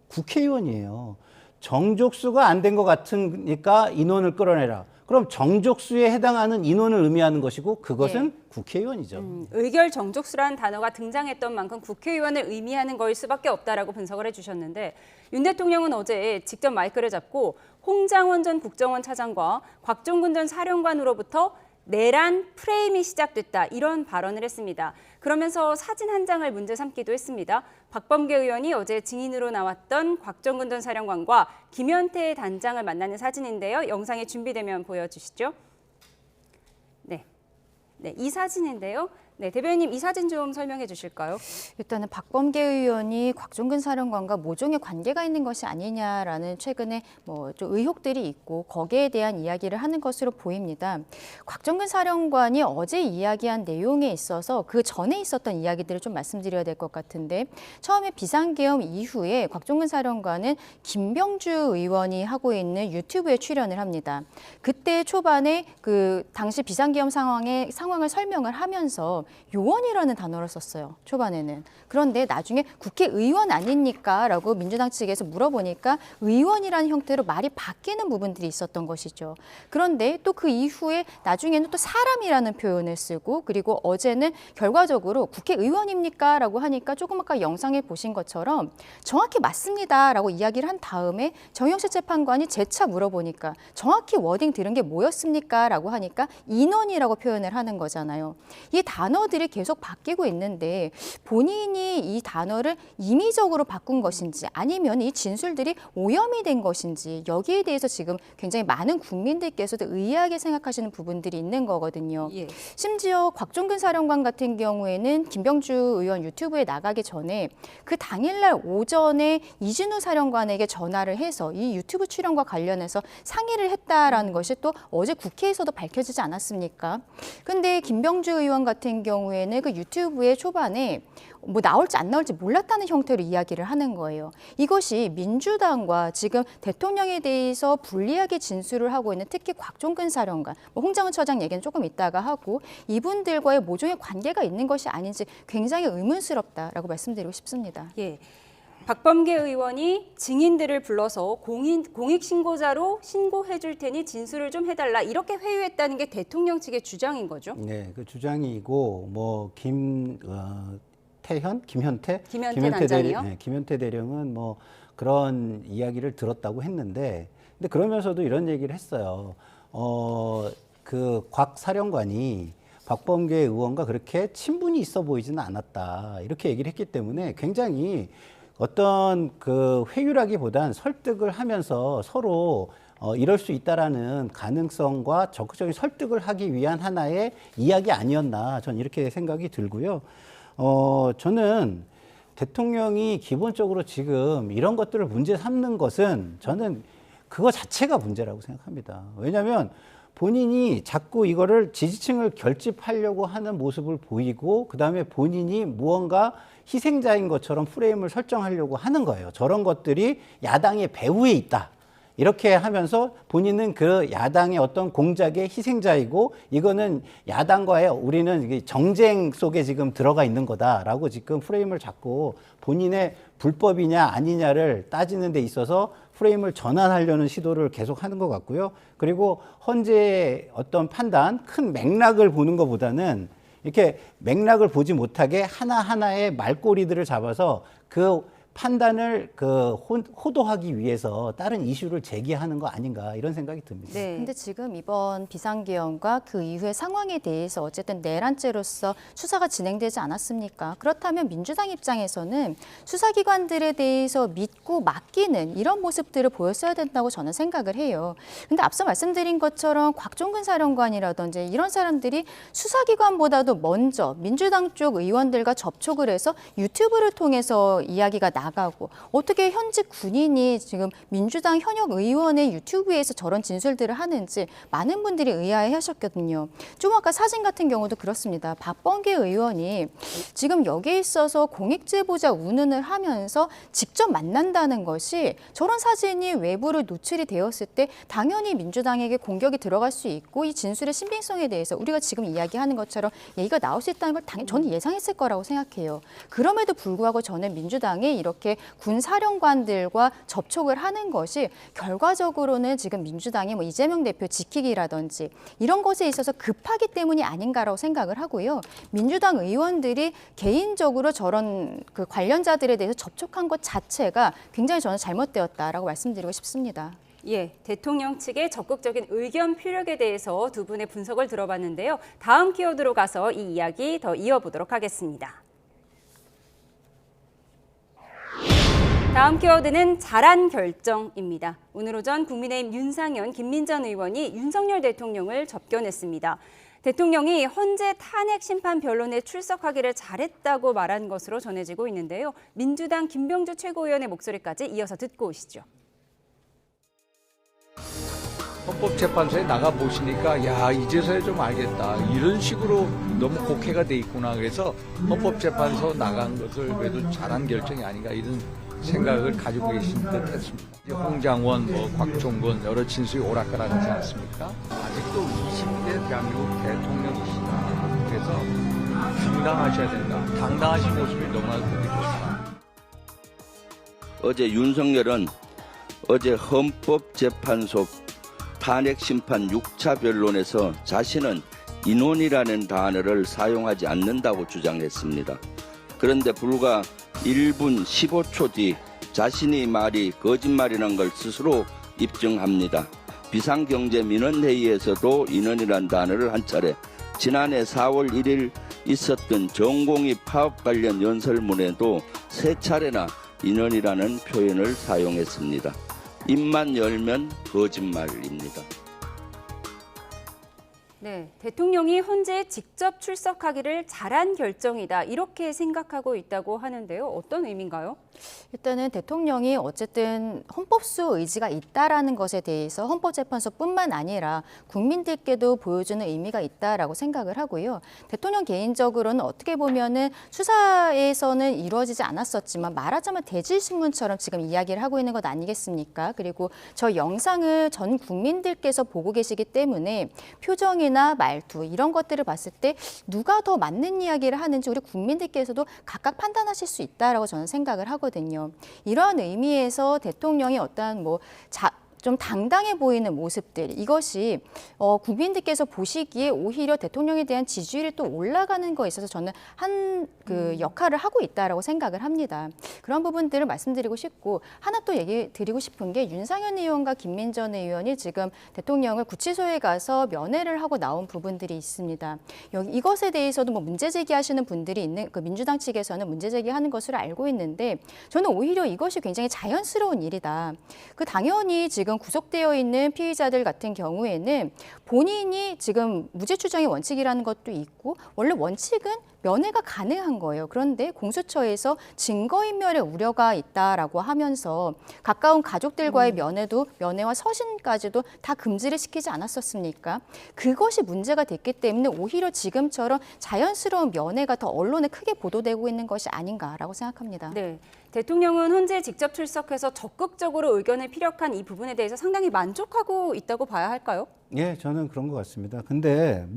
국회의원이에요. 정족수가 안 된 것 같으니까 인원을 끌어내라. 그럼 정족수에 해당하는 인원을 의미하는 것이고 그것은 국회의원이죠. 의결 정족수라는 단어가 등장했던 만큼 국회의원을 의미하는 거일 수밖에 없다라고 분석을 해주셨는데 윤 대통령은 어제 직접 마이크를 잡고 홍장원 전 국정원 차장과 곽종근 전 사령관으로부터 내란 프레임이 시작됐다 이런 발언을 했습니다. 그러면서 사진 한 장을 문제 삼기도 했습니다. 박범계 의원이 어제 증인으로 나왔던 곽종근 전 사령관과 김현태 단장을 만나는 사진인데요. 영상이 준비되면 보여주시죠. 네, 이 사진인데요. 네, 대변인님 이 사진 좀 설명해 주실까요? 일단은 박범계 의원이 곽종근 사령관과 모종의 관계가 있는 것이 아니냐라는 최근에 좀 의혹들이 있고 거기에 대한 이야기를 하는 것으로 보입니다. 곽종근 사령관이 어제 이야기한 내용에 있어서 그 전에 있었던 이야기들을 좀 말씀드려야 될 것 같은데 처음에 비상계엄 이후에 곽종근 사령관은 김병주 의원이 하고 있는 유튜브에 출연을 합니다. 그때 초반에 그 당시 비상계엄 상황을 설명을 하면서 요원이라는 단어를 썼어요. 초반에는. 그런데 나중에 국회의원 아닙니까? 라고 민주당 측에서 물어보니까 의원이라는 형태로 말이 바뀌는 부분들이 있었던 것이죠. 그런데 또 그 이후에 나중에는 또 사람이라는 표현을 쓰고 그리고 어제는 결과적으로 국회의원입니까? 라고 하니까 조금 아까 영상에 보신 것처럼 정확히 맞습니다. 라고 이야기를 한 다음에 정영실 재판관이 재차 물어보니까 정확히 워딩 들은 게 뭐였습니까? 라고 하니까 인원이라고 표현을 하는 거잖아요. 이 단어 단어들이 계속 바뀌고 있는데 본인이 이 단어를 임의적으로 바꾼 것인지 아니면 이 진술들이 오염이 된 것인지 여기에 대해서 지금 굉장히 많은 국민들께서도 의아하게 생각하시는 부분들이 있는 거거든요. 예. 심지어 곽종근 사령관 같은 경우에는 김병주 의원 유튜브에 나가기 전에 그 당일날 오전에 이진우 사령관에게 전화를 해서 이 유튜브 출연과 관련해서 상의를 했다라는 것이 또 어제 국회에서도 밝혀지지 않았습니까? 근데 김병주 의원 같은 경우에는 그 유튜브의 초반에 뭐 나올지 안 나올지 몰랐다는 형태로 이야기를 하는 거예요. 이것이 민주당과 지금 대통령에 대해서 불리하게 진술을 하고 있는 특히 곽종근 사령관, 홍장훈 처장 얘기는 조금 이따가 하고 이분들과의 모종의 관계가 있는 것이 아닌지 굉장히 의문스럽다라고 말씀드리고 싶습니다. 예. 박범계 의원이 증인들을 불러서 공익신고자로 신고해 줄 테니 진술을 좀 해달라 이렇게 회유했다는 게 대통령 측의 주장인 거죠? 네, 그 주장이고 뭐 김현태 단장이요? 김현태 대령은 뭐 그런 이야기를 들었다고 했는데, 근데 그러면서도 이런 얘기를 했어요. 그 곽 사령관이 박범계 의원과 그렇게 친분이 있어 보이지는 않았다 이렇게 얘기를 했기 때문에 굉장히 어떤 그 회유라기보단 설득을 하면서 서로 이럴 수 있다라는 가능성과 적극적인 설득을 하기 위한 하나의 이야기 아니었나 저는 이렇게 생각이 들고요. 저는 대통령이 기본적으로 지금 이런 것들을 문제 삼는 것은 저는 그거 자체가 문제라고 생각합니다. 왜냐하면 본인이 자꾸 이거를 지지층을 결집하려고 하는 모습을 보이고 그다음에 본인이 무언가 희생자인 것처럼 프레임을 설정하려고 하는 거예요. 저런 것들이 야당의 배후에 있다. 이렇게 하면서 본인은 그 야당의 어떤 공작의 희생자이고 이거는 야당과의 우리는 정쟁 속에 지금 들어가 있는 거다라고 지금 프레임을 잡고 본인의 불법이냐 아니냐를 따지는 데 있어서 프레임을 전환하려는 시도를 계속 하는 것 같고요. 그리고 헌재의 어떤 판단, 큰 맥락을 보는 것보다는 이렇게 맥락을 보지 못하게 하나하나의 말꼬리들을 잡아서 그 판단을 호도하기 위해서 다른 이슈를 제기하는 거 아닌가 이런 생각이 듭니다. 네. 근데 지금 이번 비상계엄과 그 이후의 상황에 대해서 어쨌든 내란죄로서 수사가 진행되지 않았습니까? 그렇다면 민주당 입장에서는 수사기관들에 대해서 믿고 맡기는 이런 모습들을 보였어야 된다고 저는 생각을 해요. 근데 앞서 말씀드린 것처럼 곽종근 사령관이라든지 이런 사람들이 수사기관보다도 먼저 민주당 쪽 의원들과 접촉을 해서 유튜브를 통해서 이야기가 나가고 어떻게 현직 군인이 지금 민주당 현역 의원의 유튜브에서 저런 진술들을 하는지 많은 분들이 의아해 하셨거든요. 좀 아까 사진 같은 경우도 그렇습니다. 박범계 의원이 지금 여기에 있어서 공익제보자 운운을 하면서 직접 만난다는 것이 저런 사진이 외부로 노출이 되었을 때 당연히 민주당에게 공격이 들어갈 수 있고 이 진술의 신빙성에 대해서 우리가 지금 이야기하는 것처럼 얘기가 나올 수 있다는 걸 당연히 저는 예상했을 거라고 생각해요. 그럼에도 불구하고 저는 민주당이 이렇게 군 사령관들과 접촉을 하는 것이 결과적으로는 지금 민주당이 뭐 이재명 대표 지키기라든지 이런 것에 있어서 급하기 때문이 아닌가라고 생각을 하고요. 민주당 의원들이 개인적으로 저런 그 관련자들에 대해서 접촉한 것 자체가 굉장히 저는 잘못되었다라고 말씀드리고 싶습니다. 예, 대통령 측의 적극적인 의견 피력에 대해서 두 분의 분석을 들어봤는데요. 다음 키워드로 가서 이 이야기 더 이어보도록 하겠습니다. 다음 키워드는 잘한 결정입니다. 오늘 오전 국민의힘 윤상현, 김민전 의원이 윤석열 대통령을 접견했습니다. 대통령이 헌재 탄핵 심판 변론에 출석하기를 잘했다고 말한 것으로 전해지고 있는데요. 민주당 김병주 최고위원의 목소리까지 이어서 듣고 오시죠. 헌법재판소에 나가보시니까 야 이제서야 좀 알겠다. 이런 식으로 너무 곡해가 돼 있구나. 그래서 헌법재판소 나간 것을 그래도 잘한 결정이 아닌가 이런 생각을 가지고 계신 듯 했습니다. 홍장원, 곽종근 여러 진술이 오락가락하지 않습니까? 아직도 20대 대한민국 대통령이시다. 그래서 당당하셔야 된다. 당당하신 모습이 너무나도 보기 좋다. 어제 윤석열은 어제 헌법재판소 탄핵심판 6차 변론에서 자신은 인원이라는 단어를 사용하지 않는다고 주장했습니다. 그런데 불과 1분 15초 뒤 자신의 말이 거짓말이라는 걸 스스로 입증합니다. 비상경제민원회의에서도 인원이라는 단어를 한 차례, 지난해 4월 1일 있었던 전공의 파업 관련 연설문에도 3차례나 인원이라는 표현을 사용했습니다. 입만 열면 거짓말입니다. 네, 대통령이 헌재에 직접 출석하기를 잘한 결정이다 이렇게 생각하고 있다고 하는데요. 어떤 의미인가요? 일단은 대통령이 어쨌든 헌법수 의지가 있다라는 것에 대해서 헌법재판소뿐만 아니라 국민들께도 보여주는 의미가 있다라고 생각을 하고요. 대통령 개인적으로는 어떻게 보면은 수사에서는 이루어지지 않았었지만 말하자면 대질신문처럼 지금 이야기를 하고 있는 것 아니겠습니까? 그리고 저 영상을 전 국민들께서 보고 계시기 때문에 표정이나 말투 이런 것들을 봤을 때 누가 더 맞는 이야기를 하는지 우리 국민들께서도 각각 판단하실 수 있다라고 저는 생각을 하거든요. 이러한 의미에서 대통령이 어떠한 좀 당당해 보이는 모습들 이것이 국민들께서 보시기에 오히려 대통령에 대한 지지율이 또 올라가는 거에 있어서 저는 그 역할을 하고 있다라고 생각을 합니다. 그런 부분들을 말씀드리고 싶고 하나 또 얘기 드리고 싶은 게 윤상현 의원과 김민전 의원이 지금 대통령을 구치소에 가서 면회를 하고 나온 부분들이 있습니다. 이것에 대해서도 문제 제기하시는 분들이 있는 그 민주당 측에서는 문제 제기하는 것으로 알고 있는데 저는 오히려 이것이 굉장히 자연스러운 일이다. 그 당연히 지금 구속되어 있는 피의자들 같은 경우에는 본인이 지금 무죄 추정의 원칙이라는 것도 있고 원래 원칙은 면회가 가능한 거예요. 그런데 공수처에서 증거인멸의 우려가 있다라고 하면서 가까운 가족들과의 면회와 서신까지도 다 금지를 시키지 않았었습니까? 그것이 문제가 됐기 때문에 오히려 지금처럼 자연스러운 면회가 더 언론에 크게 보도되고 있는 것이 아닌가라고 생각합니다. 네, 대통령은 헌재에 직접 출석해서 적극적으로 의견을 피력한 이 부분에 대해서 상당히 만족하고 있다고 봐야 할까요? 예, 저는 그런 것 같습니다. 근데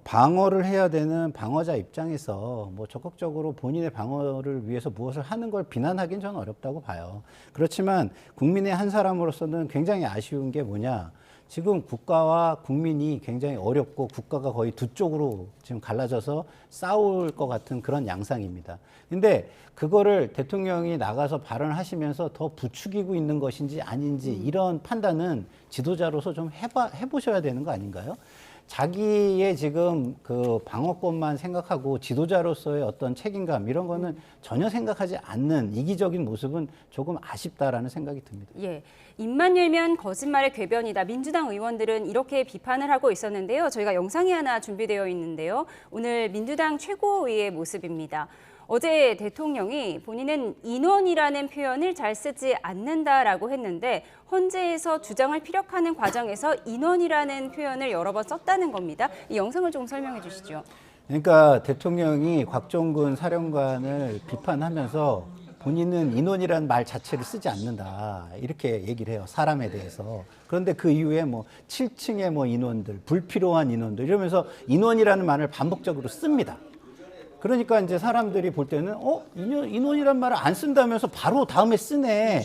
방어를 해야 되는 방어자 입장에서 적극적으로 본인의 방어를 위해서 무엇을 하는 걸 비난하기는 저는 어렵다고 봐요. 그렇지만 국민의 한 사람으로서는 굉장히 아쉬운 게 뭐냐. 지금 국가와 국민이 굉장히 어렵고 국가가 거의 두 쪽으로 지금 갈라져서 싸울 것 같은 그런 양상입니다. 근데 그거를 대통령이 나가서 발언하시면서 더 부추기고 있는 것인지 아닌지 이런 판단은 지도자로서 좀 해보셔야 되는 거 아닌가요? 자기의 지금 그 방어권만 생각하고 지도자로서의 어떤 책임감 이런 거는 전혀 생각하지 않는 이기적인 모습은 조금 아쉽다라는 생각이 듭니다. 예, 입만 열면 거짓말의 궤변이다. 민주당 의원들은 이렇게 비판을 하고 있었는데요. 저희가 영상이 하나 준비되어 있는데요. 오늘 민주당 최고위의 모습입니다. 어제 대통령이 본인은 인원이라는 표현을 잘 쓰지 않는다라고 했는데 헌재에서 주장을 피력하는 과정에서 인원이라는 표현을 여러 번 썼다는 겁니다. 이 영상을 좀 설명해 주시죠. 그러니까 대통령이 곽종근 사령관을 비판하면서 본인은 인원이라는 말 자체를 쓰지 않는다 이렇게 얘기를 해요. 사람에 대해서. 그런데 그 이후에 7층의 인원들, 불필요한 인원들 이러면서 인원이라는 말을 반복적으로 씁니다. 그러니까 이제 사람들이 볼 때는 인원이란 말을 안 쓴다면서 바로 다음에 쓰네.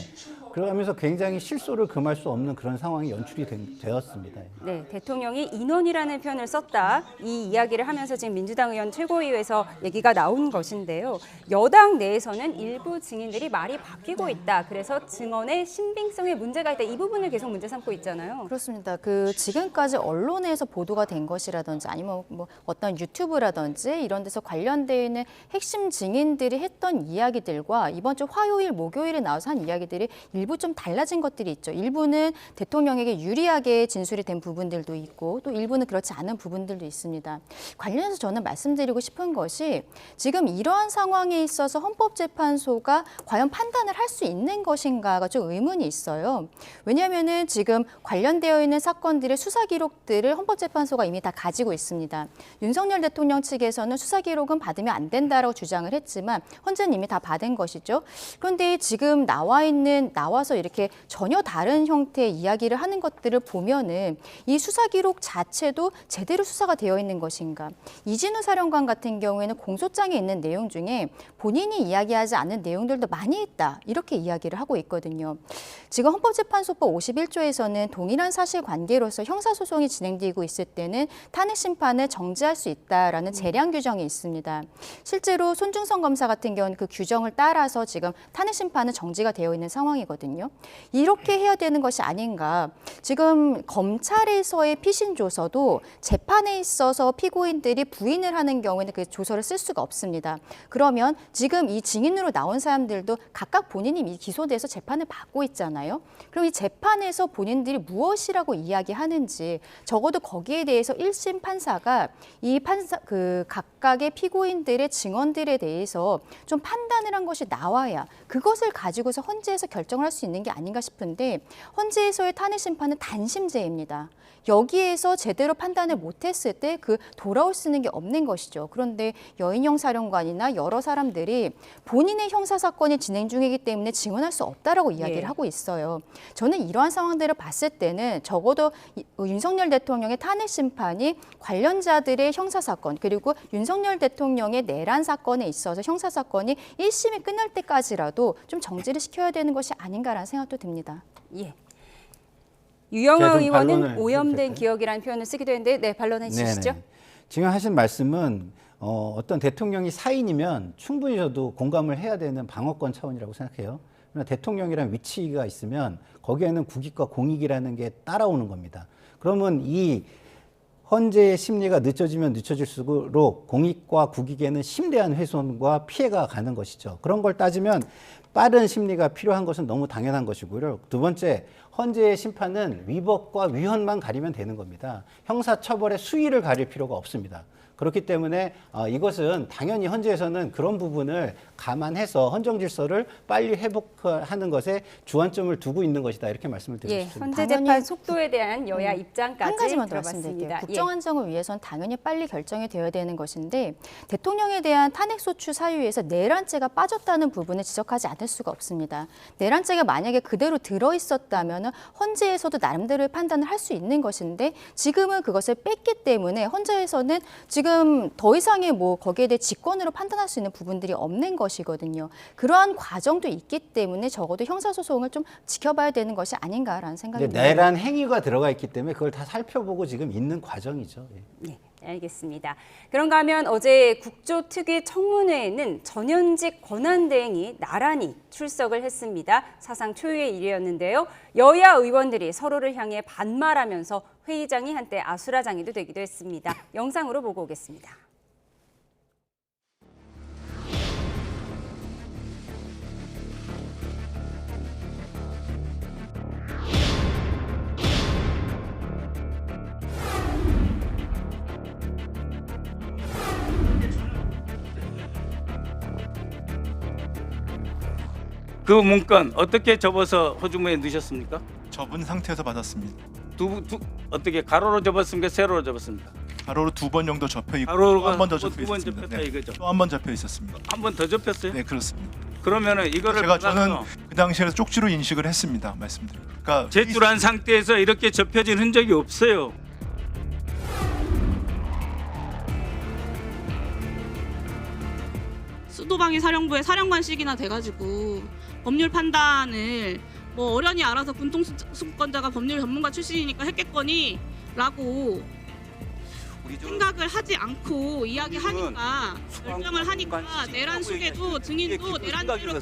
그러면서 굉장히 실소를 금할 수 없는 그런 상황이 연출이 되었습니다. 네, 대통령이 인원이라는 표현을 썼다. 이 이야기를 하면서 지금 민주당 의원 최고위에서 얘기가 나온 것인데요. 여당 내에서는 일부 증인들이 말이 바뀌고 있다. 그래서 증언의 신빙성에 문제가 있다. 이 부분을 계속 문제 삼고 있잖아요. 그렇습니다. 지금까지 언론에서 보도가 된 것이라든지 아니면 어떤 유튜브라든지 이런 데서 관련되어 있는 핵심 증인들이 했던 이야기들과 이번 주 화요일, 목요일에 나와서 한 이야기들이 일부 좀 달라진 것들이 있죠. 일부는 대통령에게 유리하게 진술이 된 부분들도 있고 또 일부는 그렇지 않은 부분들도 있습니다. 관련해서 저는 말씀드리고 싶은 것이 지금 이러한 상황에 있어서 헌법재판소가 과연 판단을 할 수 있는 것인가가 좀 의문이 있어요. 왜냐하면은 지금 관련되어 있는 사건들의 수사 기록들을 헌법재판소가 이미 다 가지고 있습니다. 윤석열 대통령 측에서는 수사 기록은 받으면 안 된다라고 주장을 했지만 헌재는 이미 다 받은 것이죠. 그런데 지금 나와서 이렇게 전혀 다른 형태의 이야기를 하는 것들을 보면은 이 수사 기록 자체도 제대로 수사가 되어 있는 것인가. 이진우 사령관 같은 경우에는 공소장에 있는 내용 중에 본인이 이야기하지 않은 내용들도 많이 있다. 이렇게 이야기를 하고 있거든요. 지금 헌법재판소법 51조에서는 동일한 사실관계로서 형사소송이 진행되고 있을 때는 탄핵 심판을 정지할 수 있다라는 재량 규정이 있습니다. 실제로 손중성 검사 같은 경우는 그 규정을 따라서 지금 탄핵 심판은 정지가 되어 있는 상황이거든요. 거거든요. 이렇게 해야 되는 것이 아닌가. 지금 검찰에서의 피신 조서도 재판에 있어서 피고인들이 부인을 하는 경우에는 그 조서를 쓸 수가 없습니다. 그러면 지금 이 증인으로 나온 사람들도 각각 본인이 이미 기소돼서 재판을 받고 있잖아요. 그럼 이 재판에서 본인들이 무엇이라고 이야기하는지 적어도 거기에 대해서 1심 판사가 이 각각의 피고인들의 증언들에 대해서 좀 판단을 한 것이 나와야 그것을 가지고서 헌재에서 결정을 할 수 있는 게 아닌가 싶은데 헌재에서의 탄핵 심판은 단심제입니다. 여기에서 제대로 판단을 못했을 때 돌아올 수 있는 게 없는 것이죠. 그런데 여인영 사령관이나 여러 사람들이 본인의 형사사건이 진행 중이기 때문에 증언할 수 없다라고 이야기를 하고 있어요. 저는 이러한 상황들을 봤을 때는 적어도 윤석열 대통령의 탄핵 심판이 관련자들의 형사사건 그리고 윤석열 대통령의 내란 사건에 있어서 형사사건이 1심이 끝날 때까지라도 좀 정지를 시켜야 되는 것이 아닌가라는 생각도 듭니다. 예. 유영아 의원은 반론을 오염된 기억이라는 표현을 쓰기도 했는데 네, 반론해 주시죠. 네네. 지금 하신 말씀은 어떤 대통령이 사인이면 충분히 저도 공감을 해야 되는 방어권 차원이라고 생각해요. 그러나 대통령이라는 위치가 있으면 거기에는 국익과 공익이라는 게 따라오는 겁니다. 그러면 이 헌재의 심리가 늦춰지면 늦춰질수록 공익과 국익에는 심대한 훼손과 피해가 가는 것이죠. 그런 걸 따지면 빠른 심리가 필요한 것은 너무 당연한 것이고요. 두 번째, 헌재의 심판은 위법과 위헌만 가리면 되는 겁니다. 형사처벌의 수위를 가릴 필요가 없습니다. 그렇기 때문에 이것은 당연히 헌재에서는 그런 부분을 감안해서 헌정 질서를 빨리 회복하는 것에 주안점을 두고 있는 것이다. 이렇게 말씀을 드리고 싶습니다. 헌재 재판 속도에 대한 여야 입장까지 한 가지만 더 들어봤습니다. 말씀드릴게요. 국정 안정을 위해서는 당연히 빨리 결정이 되어야 되는 것인데 대통령에 대한 탄핵 소추 사유에서 내란죄가 빠졌다는 부분을 지적하지 않을 수가 없습니다. 내란죄가 만약에 그대로 들어있었다면 헌재에서도 나름대로의 판단을 할 수 있는 것인데 지금은 그것을 뺐기 때문에 헌재에서는 지금 더 이상의 거기에 대해 직권으로 판단할 수 있는 부분들이 없는 것이거든요. 그러한 과정도 있기 때문에 적어도 형사소송을 좀 지켜봐야 되는 것이 아닌가라는 생각이 듭니다. 내란 행위가 들어가 있기 때문에 그걸 다 살펴보고 지금 있는 과정이죠. 네, 알겠습니다. 그런가 하면 어제 국조특위 청문회에는 전현직 권한대행이 나란히 출석을 했습니다. 사상 초유의 일이었는데요. 여야 의원들이 서로를 향해 반말하면서 회의장이 한때 아수라장이도 되기도 했습니다. 영상으로 보고 오겠습니다. 그 문건 어떻게 접어서 호주머니에 넣으셨습니까? 접은 상태에서 받았습니다. 어떻게 가로로 접었습니까? 세로로 접었습니까? 가로로 2번 정도 접혀 있고 가로가 한 번 더 접혀 두 번 있었습니다. 접혔다 이거죠? 또 한 번 접혀 있었습니다. 한 번 더 접혔어요? 네, 그렇습니다. 그러면은 이거를 저는 그 당시에 쪽지로 인식을 했습니다. 말씀드립니다. 그러니까 제출한 상태에서 이렇게 접혀진 흔적이 없어요. 수도방위 사령부의 사령관식이나 돼가지고 법률 판단을 어련히 알아서 군통수권자가 법률 전문가 출신이니까 했겠거니 라고 생각을 하지 않고 이야기하니까 결정을 하니까 내란 속에도 증인도 내란죄로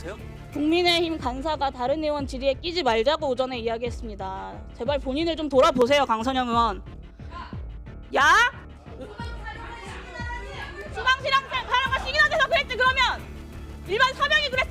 국민의힘 간사가 다른 의원 질의에 끼지 말자고 오전에 이야기했습니다. 제발 본인을 좀 돌아보세요, 강선영 의원. 야? 수방사령관 시기나 돼서 그랬지 그러면? 일반 사병이 그랬어?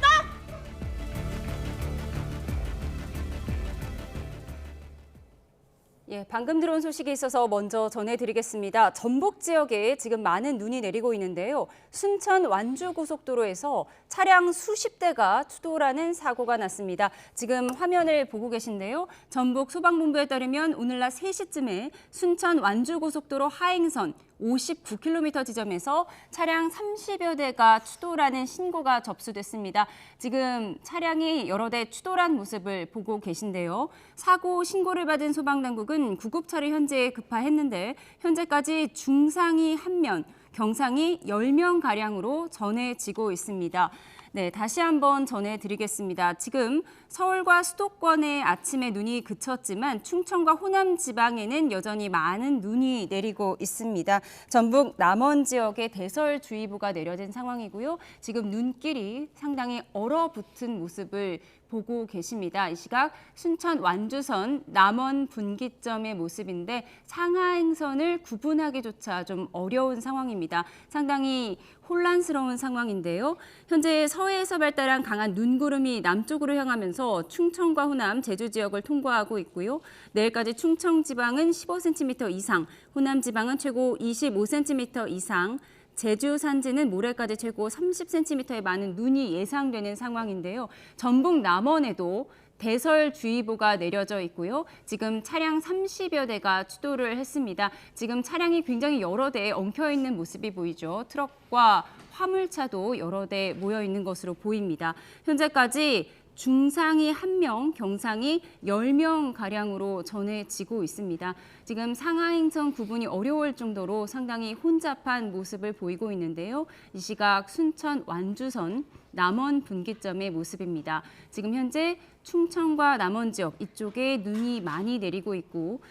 예, 방금 들어온 소식이 있어서 먼저 전해드리겠습니다. 전북 지역에 지금 많은 눈이 내리고 있는데요. 순천 완주고속도로에서 차량 수십 대가 추돌하는 사고가 났습니다. 지금 화면을 보고 계신데요. 전북 소방본부에 따르면 오늘 낮 3시쯤에 순천 완주고속도로 하행선 59km 지점에서 차량 30여 대가 추돌하는 신고가 접수됐습니다. 지금 차량이 여러 대 추돌한 모습을 보고 계신데요. 사고 신고를 받은 소방당국은 구급차를 현재에 급파했는데 현재까지 중상이 1명, 경상이 10명가량으로 전해지고 있습니다. 네, 다시 한번 전해드리겠습니다. 지금 서울과 수도권에 아침에 눈이 그쳤지만 충청과 호남 지방에는 여전히 많은 눈이 내리고 있습니다. 전북 남원 지역에 대설주의보가 내려진 상황이고요. 지금 눈길이 상당히 얼어붙은 모습을 보고 계십니다. 이 시각 순천 완주선 남원 분기점의 모습인데 상하행선을 구분하기조차 좀 어려운 상황입니다. 상당히 혼란스러운 상황인데요. 현재 서해에서 발달한 강한 눈구름이 남쪽으로 향하면서 충청과 호남, 제주 지역을 통과하고 있고요. 내일까지 충청 지방은 15cm 이상, 호남 지방은 최고 25cm 이상, 제주 산지는 모레까지 최고 30cm의 많은 눈이 예상되는 상황인데요. 전북 남원에도 대설주의보가 내려져 있고요. 지금 차량 30여 대가 추돌을 했습니다. 지금 차량이 굉장히 여러 대 엉켜 있는 모습이 보이죠. 트럭과 화물차도 여러 대 모여 있는 것으로 보입니다. 현재까지 중상이 1명, 경상이 10명가량으로 전해지고 있습니다. 지금 상하행선 구분이 어려울 정도로 상당히 혼잡한 모습을 보이고 있는데요. 이 시각 순천 완주선 남원 분기점의 모습입니다. 지금 현재 충청과 남원 지역 이쪽에 눈이 많이 내리고 있고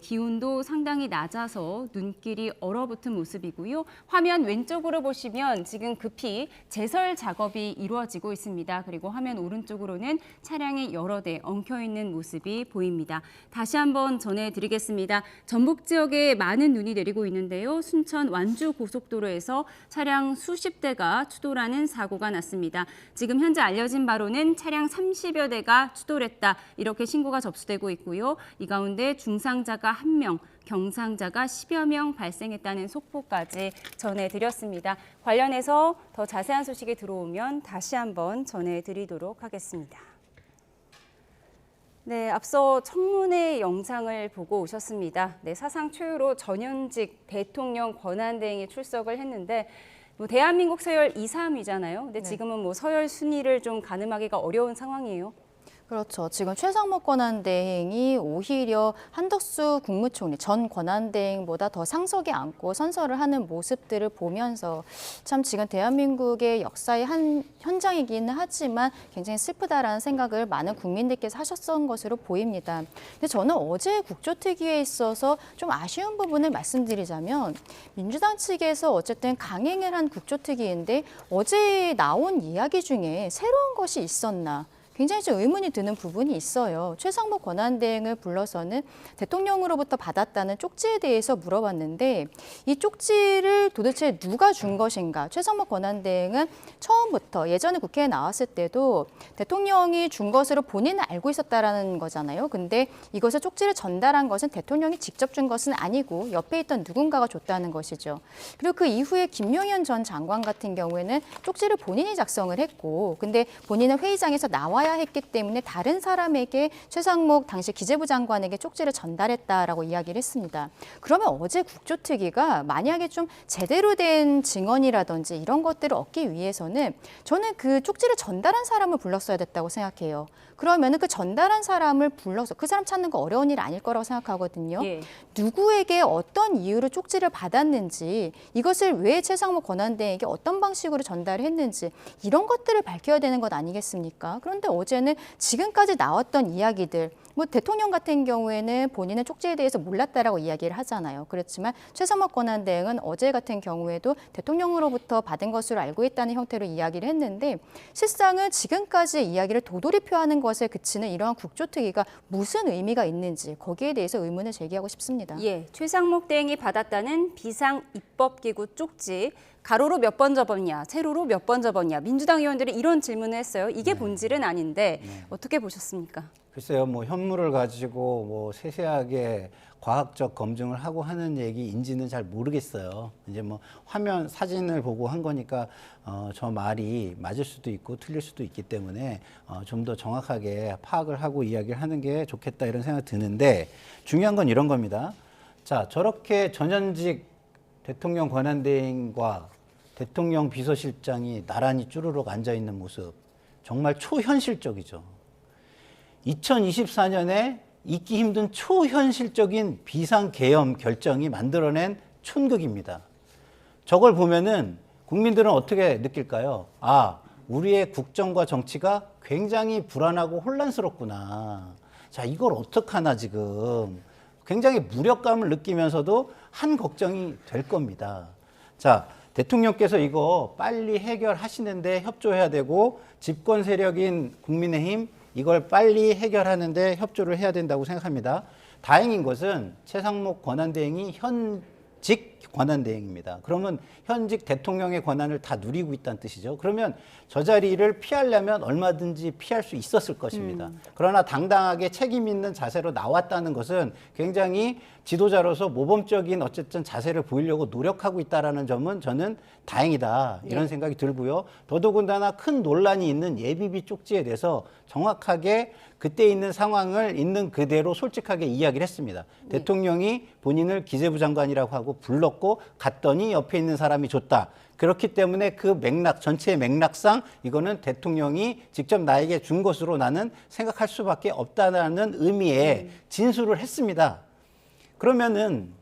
기온도 상당히 낮아서 눈길이 얼어붙은 모습이고요. 화면 왼쪽으로 보시면 지금 급히 제설 작업이 이루어지고 있습니다. 그리고 화면 오른쪽으로는 차량이 여러 대 엉켜 있는 모습이 보입니다. 다시 한번 전해드리겠습니다. 전북 지역에 많은 눈이 내리고 있는데요. 순천 완주 고속도로에서 차량 수십 대가 추돌하는 사고가 났습니다. 지금 현재 알려진 바로는 차량 30여 대가 추돌했다. 이렇게 신고가 접수되고 있고요. 이 가운데 중상자가 1명, 경상자가 10여 명 발생했다는 속보까지 전해드렸습니다. 관련해서 더 자세한 소식이 들어오면 다시 한번 전해드리도록 하겠습니다. 네, 앞서 청문회 영상을 보고 오셨습니다. 사상 초유로 전현직 대통령 권한대행이 출석을 했는데 대한민국 서열 2, 3위잖아요. 근데 지금은 서열 순위를 좀 가늠하기가 어려운 상황이에요. 그렇죠. 지금 최상목 권한대행이 오히려 한덕수 국무총리 전 권한대행보다 더 상석에 앉고 선서를 하는 모습들을 보면서 참 지금 대한민국의 역사의 한 현장이기는 하지만 굉장히 슬프다라는 생각을 많은 국민들께서 하셨던 것으로 보입니다. 근데 저는 어제 국조특위에 있어서 좀 아쉬운 부분을 말씀드리자면 민주당 측에서 어쨌든 강행을 한 국조특위인데 어제 나온 이야기 중에 새로운 것이 있었나? 굉장히 좀 의문이 드는 부분이 있어요. 최상목 권한대행을 불러서는 대통령으로부터 받았다는 쪽지에 대해서 물어봤는데 이 쪽지를 도대체 누가 준 것인가? 최상목 권한대행은 처음부터 예전에 국회에 나왔을 때도 대통령이 준 것으로 본인은 알고 있었다라는 거잖아요. 근데 이것을 쪽지를 전달한 것은 대통령이 직접 준 것은 아니고 옆에 있던 누군가가 줬다는 것이죠. 그리고 그 이후에 김용현 전 장관 같은 경우에는 쪽지를 본인이 작성을 했고 근데 본인은 회의장에서 나와야 했기 때문에 다른 사람에게 최상목 당시 기재부 장관에게 쪽지를 전달했다라고 이야기를 했습니다. 그러면 어제 국조특위가 만약에 좀 제대로 된 증언이라든지 이런 것들을 얻기 위해서는 저는 그 쪽지를 전달한 사람을 불렀어야 됐다고 생각해요. 그러면 그 전달한 사람을 불러서 그 사람 찾는 거 어려운 일 아닐 거라고 생각하거든요. 누구에게 어떤 이유로 쪽지를 받았는지 이것을 왜 최상목 권한대행에게 어떤 방식으로 전달했는지 이런 것들을 밝혀야 되는 것 아니겠습니까? 그런데 어제는 지금까지 나왔던 이야기들 대통령 같은 경우에는 본인은 쪽지에 대해서 몰랐다라고 이야기를 하잖아요. 그렇지만 최상목 권한대행은 어제 같은 경우에도 대통령으로부터 받은 것으로 알고 있다는 형태로 이야기를 했는데 실상은 지금까지 이야기를 도돌이표하는 것에 그치는 이러한 국조특위가 무슨 의미가 있는지 거기에 대해서 의문을 제기하고 싶습니다. 최상목 대행이 받았다는 비상입법기구 쪽지. 가로로 몇 번 접었냐, 세로로 몇 번 접었냐. 민주당 의원들이 이런 질문을 했어요. 이게 본질은 아닌데 어떻게 보셨습니까? 글쎄요, 현물을 가지고 세세하게 과학적 검증을 하고 하는 얘기인지는 잘 모르겠어요. 이제 화면 사진을 보고 한 거니까 저 말이 맞을 수도 있고 틀릴 수도 있기 때문에 좀 더 정확하게 파악을 하고 이야기를 하는 게 좋겠다 이런 생각이 드는데 중요한 건 이런 겁니다. 자, 저렇게 전현직 대통령 권한대행과 대통령 비서실장이 나란히 쭈루룩 앉아있는 모습 정말 초현실적이죠. 2024년에 잊기 힘든 초현실적인 비상계엄 결정이 만들어낸 촌극입니다. 저걸 보면은 국민들은 어떻게 느낄까요? 아, 우리의 국정과 정치가 굉장히 불안하고 혼란스럽구나. 자, 이걸 어떡하나 지금. 굉장히 무력감을 느끼면서도 한 걱정이 될 겁니다. 자, 대통령께서 이거 빨리 해결하시는데 협조해야 되고 집권 세력인 국민의힘 이걸 빨리 해결하는데 협조를 해야 된다고 생각합니다. 다행인 것은 최상목 권한대행이 현직 권한대행입니다. 그러면 현직 대통령의 권한을 다 누리고 있다는 뜻이죠. 그러면 저 자리를 피하려면 얼마든지 피할 수 있었을 것입니다. 그러나 당당하게 책임 있는 자세로 나왔다는 것은 굉장히 지도자로서 모범적인 어쨌든 자세를 보이려고 노력하고 있다는 점은 저는 다행이다 이런 생각이 들고요. 더더군다나 큰 논란이 있는 예비비 쪽지에 대해서 정확하게 그때 있는 상황을 있는 그대로 솔직하게 이야기를 했습니다. 대통령이 본인을 기재부 장관이라고 하고 불렀고 갔더니 옆에 있는 사람이 줬다. 그렇기 때문에 그 맥락, 전체의 맥락상 이거는 대통령이 직접 나에게 준 것으로 나는 생각할 수밖에 없다는 의미의 진술을 했습니다. 그러면은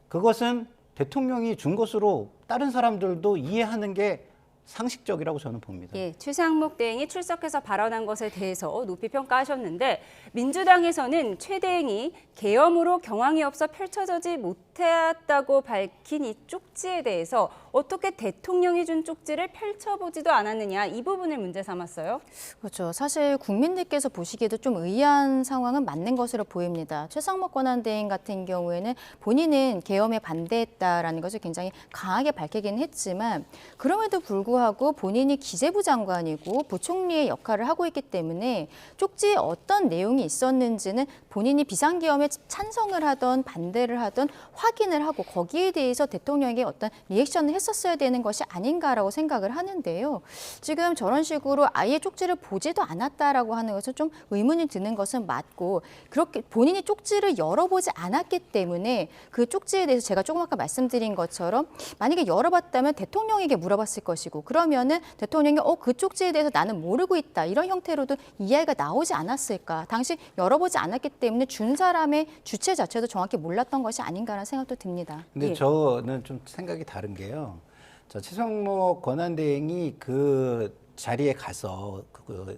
그것은 대통령이 준 것으로 다른 사람들도 이해하는 게 상식적이라고 저는 봅니다. 예, 최상목 대행이 출석해서 발언한 것에 대해서 높이 평가하셨는데 민주당에서는 최 대행이 계엄으로 경황이 없어 펼쳐지지 못했다고 밝힌 이 쪽지에 대해서 어떻게 대통령이 준 쪽지를 펼쳐보지도 않았느냐 이 부분을 문제 삼았어요. 그렇죠. 사실 국민들께서 보시기에도 좀 의아한 상황은 맞는 것으로 보입니다. 최상목 권한대행 같은 경우에는 본인은 계엄에 반대했다라는 것을 굉장히 강하게 밝히긴 했지만 그럼에도 불구하고 본인이 기재부 장관이고 부총리의 역할을 하고 있기 때문에 쪽지에 어떤 내용이 있었는지는 본인이 비상계엄에 찬성을 하던 반대를 하던 확인을 하고 거기에 대해서 대통령에게 어떤 리액션을 했었어야 되는 것이 아닌가라고 생각을 하는데요. 지금 저런 식으로 아예 쪽지를 보지도 않았다라고 하는 것은 좀 의문이 드는 것은 맞고 그렇게 본인이 쪽지를 열어보지 않았기 때문에 그 쪽지에 대해서 제가 조금 아까 말씀드린 것처럼 만약에 열어봤다면 대통령에게 물어봤을 것이고 그러면은 대통령이 그 쪽지에 대해서 나는 모르고 있다 이런 형태로도 이야기가 나오지 않았을까. 당시 열어보지 않았기 때문에 준 사람의 주체 자체도 정확히 몰랐던 것이 아닌가라는 생각도 듭니다. 근데 저는 좀 생각이 다른 게요. 최상목 권한대행이 그 자리에 가서 그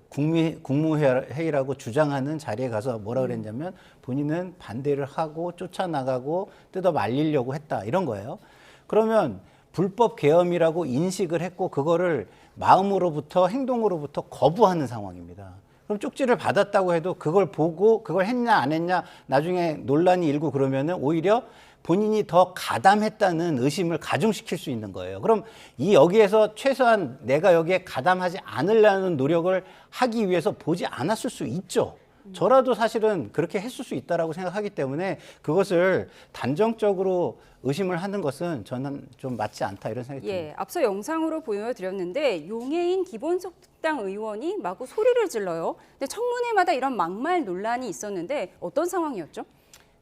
국무회의라고 주장하는 자리에 가서 뭐라 그랬냐면 본인은 반대를 하고 쫓아나가고 뜯어 말리려고 했다 이런 거예요. 그러면 불법 계엄이라고 인식을 했고 그거를 마음으로부터 행동으로부터 거부하는 상황입니다. 그럼 쪽지를 받았다고 해도 그걸 보고 그걸 했냐 안 했냐 나중에 논란이 일고 그러면은 오히려 본인이 더 가담했다는 의심을 가중시킬 수 있는 거예요. 그럼 여기에서 최소한 내가 여기에 가담하지 않으려는 노력을 하기 위해서 보지 않았을 수 있죠. 저라도 사실은 그렇게 했을 수 있다라고 생각하기 때문에 그것을 단정적으로 의심을 하는 것은 저는 좀 맞지 않다 이런 생각이 듭니다. 예, 앞서 영상으로 보여드렸는데 용해인 기본소득당 의원이 마구 소리를 질러요. 근데 청문회마다 이런 막말 논란이 있었는데 어떤 상황이었죠?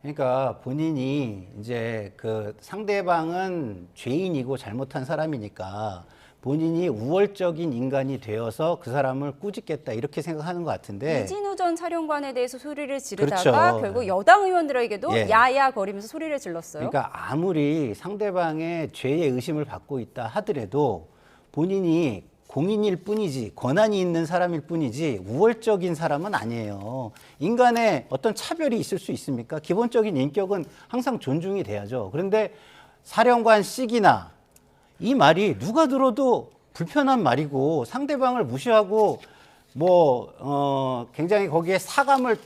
그러니까 본인이 이제 그 상대방은 죄인이고 잘못한 사람이니까 본인이 우월적인 인간이 되어서 그 사람을 꾸짖겠다 이렇게 생각하는 것 같은데 이진우 전 사령관에 대해서 소리를 지르다가 그렇죠. 결국 여당 의원들에게도 예. 야야 거리면서 소리를 질렀어요. 그러니까 아무리 상대방의 죄의 의심을 받고 있다 하더라도 본인이 공인일 뿐이지 권한이 있는 사람일 뿐이지 우월적인 사람은 아니에요. 인간의 어떤 차별이 있을 수 있습니까? 기본적인 인격은 항상 존중이 돼야죠. 그런데 사령관식이나 이 말이 누가 들어도 불편한 말이고 상대방을 무시하고 굉장히 거기에 사감을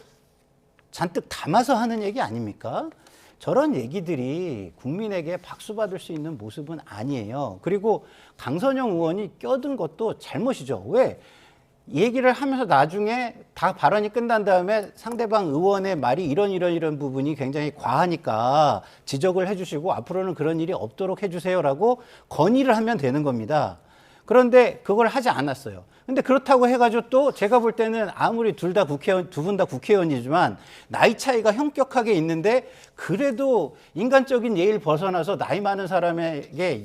잔뜩 담아서 하는 얘기 아닙니까? 저런 얘기들이 국민에게 박수 받을 수 있는 모습은 아니에요. 그리고 강선영 의원이 껴든 것도 잘못이죠. 왜? 얘기를 하면서 나중에 다 발언이 끝난 다음에 상대방 의원의 말이 이런 부분이 굉장히 과하니까 지적을 해주시고 앞으로는 그런 일이 없도록 해주세요라고 건의를 하면 되는 겁니다. 그런데 그걸 하지 않았어요. 근데 그렇다고 해가지고 또 제가 볼 때는 아무리 두 분 다 국회의원이지만 나이 차이가 형격하게 있는데 그래도 인간적인 예의를 벗어나서 나이 많은 사람에게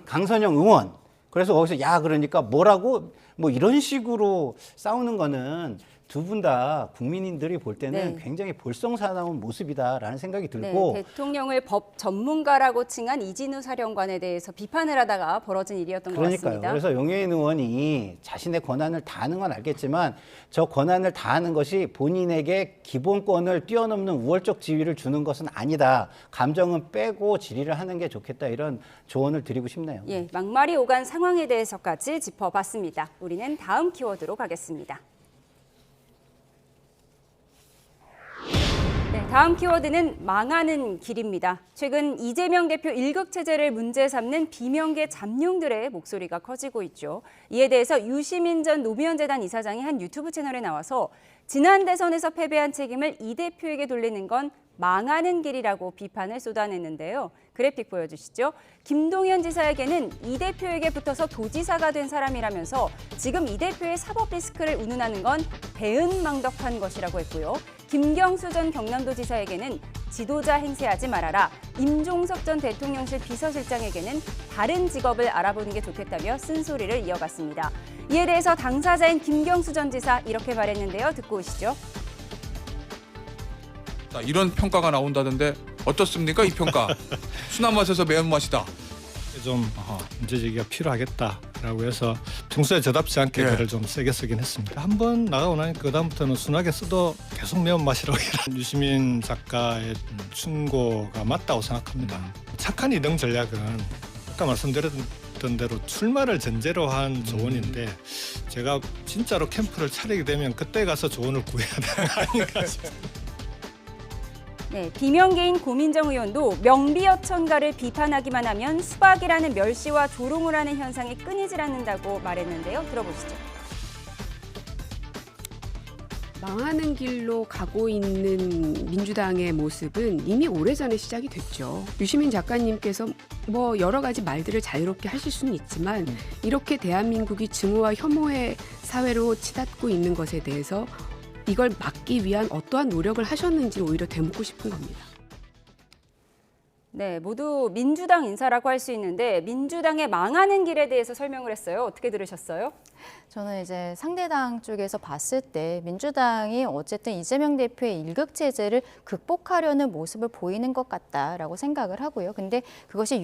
강선영 의원 그래서 거기서 그러니까 뭐라고 이런 식으로 싸우는 거는 두 분 다 국민들이 볼 때는 네. 굉장히 볼썽사나운 모습이다라는 생각이 들고 네, 대통령을 법 전문가라고 칭한 이진우 사령관에 대해서 비판을 하다가 벌어진 일이었던 것 그러니까요. 같습니다. 그래서 용해인 의원이 자신의 권한을 다하는 건 알겠지만 저 권한을 다하는 것이 본인에게 기본권을 뛰어넘는 우월적 지위를 주는 것은 아니다. 감정은 빼고 질의를 하는 게 좋겠다. 이런 조언을 드리고 싶네요. 예, 막말이 오간 상황에 대해서까지 짚어봤습니다. 우리는 다음 키워드로 가겠습니다. 네, 다음 키워드는 망하는 길입니다. 최근 이재명 대표 일극 체제를 문제 삼는 비명계 잠룡들의 목소리가 커지고 있죠. 이에 대해서 유시민 전 노무현 재단 이사장이 한 유튜브 채널에 나와서 지난 대선에서 패배한 책임을 이 대표에게 돌리는 건 망하는 길이라고 비판을 쏟아냈는데요. 그래픽 보여주시죠. 김동연 지사에게는 이 대표에게 붙어서 도지사가 된 사람이라면서 지금 이 대표의 사법 리스크를 운운하는 건 배은망덕한 것이라고 했고요. 김경수 전 경남도지사에게는 지도자 행세하지 말아라. 임종석 전 대통령실 비서실장에게는 다른 직업을 알아보는 게 좋겠다며 쓴소리를 이어갔습니다. 이에 대해서 당사자인 김경수 전 지사 이렇게 말했는데요. 듣고 오시죠. 이런 평가가 나온다던데 어떻습니까? 이 평가. 순한 맛에서 매운맛이다. 좀 문제 제기가 필요하겠다라고 해서 평소에 저답지 않게 글을 좀 세게 쓰긴 했습니다. 한번 나가고 나니까 그다음부터는 순하게 써도 계속 매운맛이라고 유시민 작가의 충고가 맞다고 생각합니다. 착한 이등 전략은 아까 말씀드렸던 대로 출마를 전제로 한 조언인데 제가 진짜로 캠프를 차리게 되면 그때 가서 조언을 구해야 되는 거 아닌가 싶습니다. 네, 비명계인 고민정 의원도 명비어천가를 비판하기만 하면 수박이라는 멸시와 조롱을 하는 현상이 끊이질 않는다고 말했는데요. 들어보시죠. 망하는 길로 가고 있는 민주당의 모습은 이미 오래전에 시작이 됐죠. 유시민 작가님께서 뭐 여러 가지 말들을 자유롭게 하실 수는 있지만 이렇게 대한민국이 증오와 혐오의 사회로 치닫고 있는 것에 대해서 이걸 막기 위한 어떠한 노력을 하셨는지 오히려 되묻고 싶은 겁니다. 네, 모두 민주당 인사라고 할 수 있는데 민주당의 망하는 길에 대해서 설명을 했어요. 어떻게 들으셨어요? 저는 이제 상대당 쪽에서 봤을 때 민주당이 어쨌든 이재명 대표의 일극 체제를 극복하려는 모습을 보이는 것 같다라고 생각을 하고요. 근데 그것이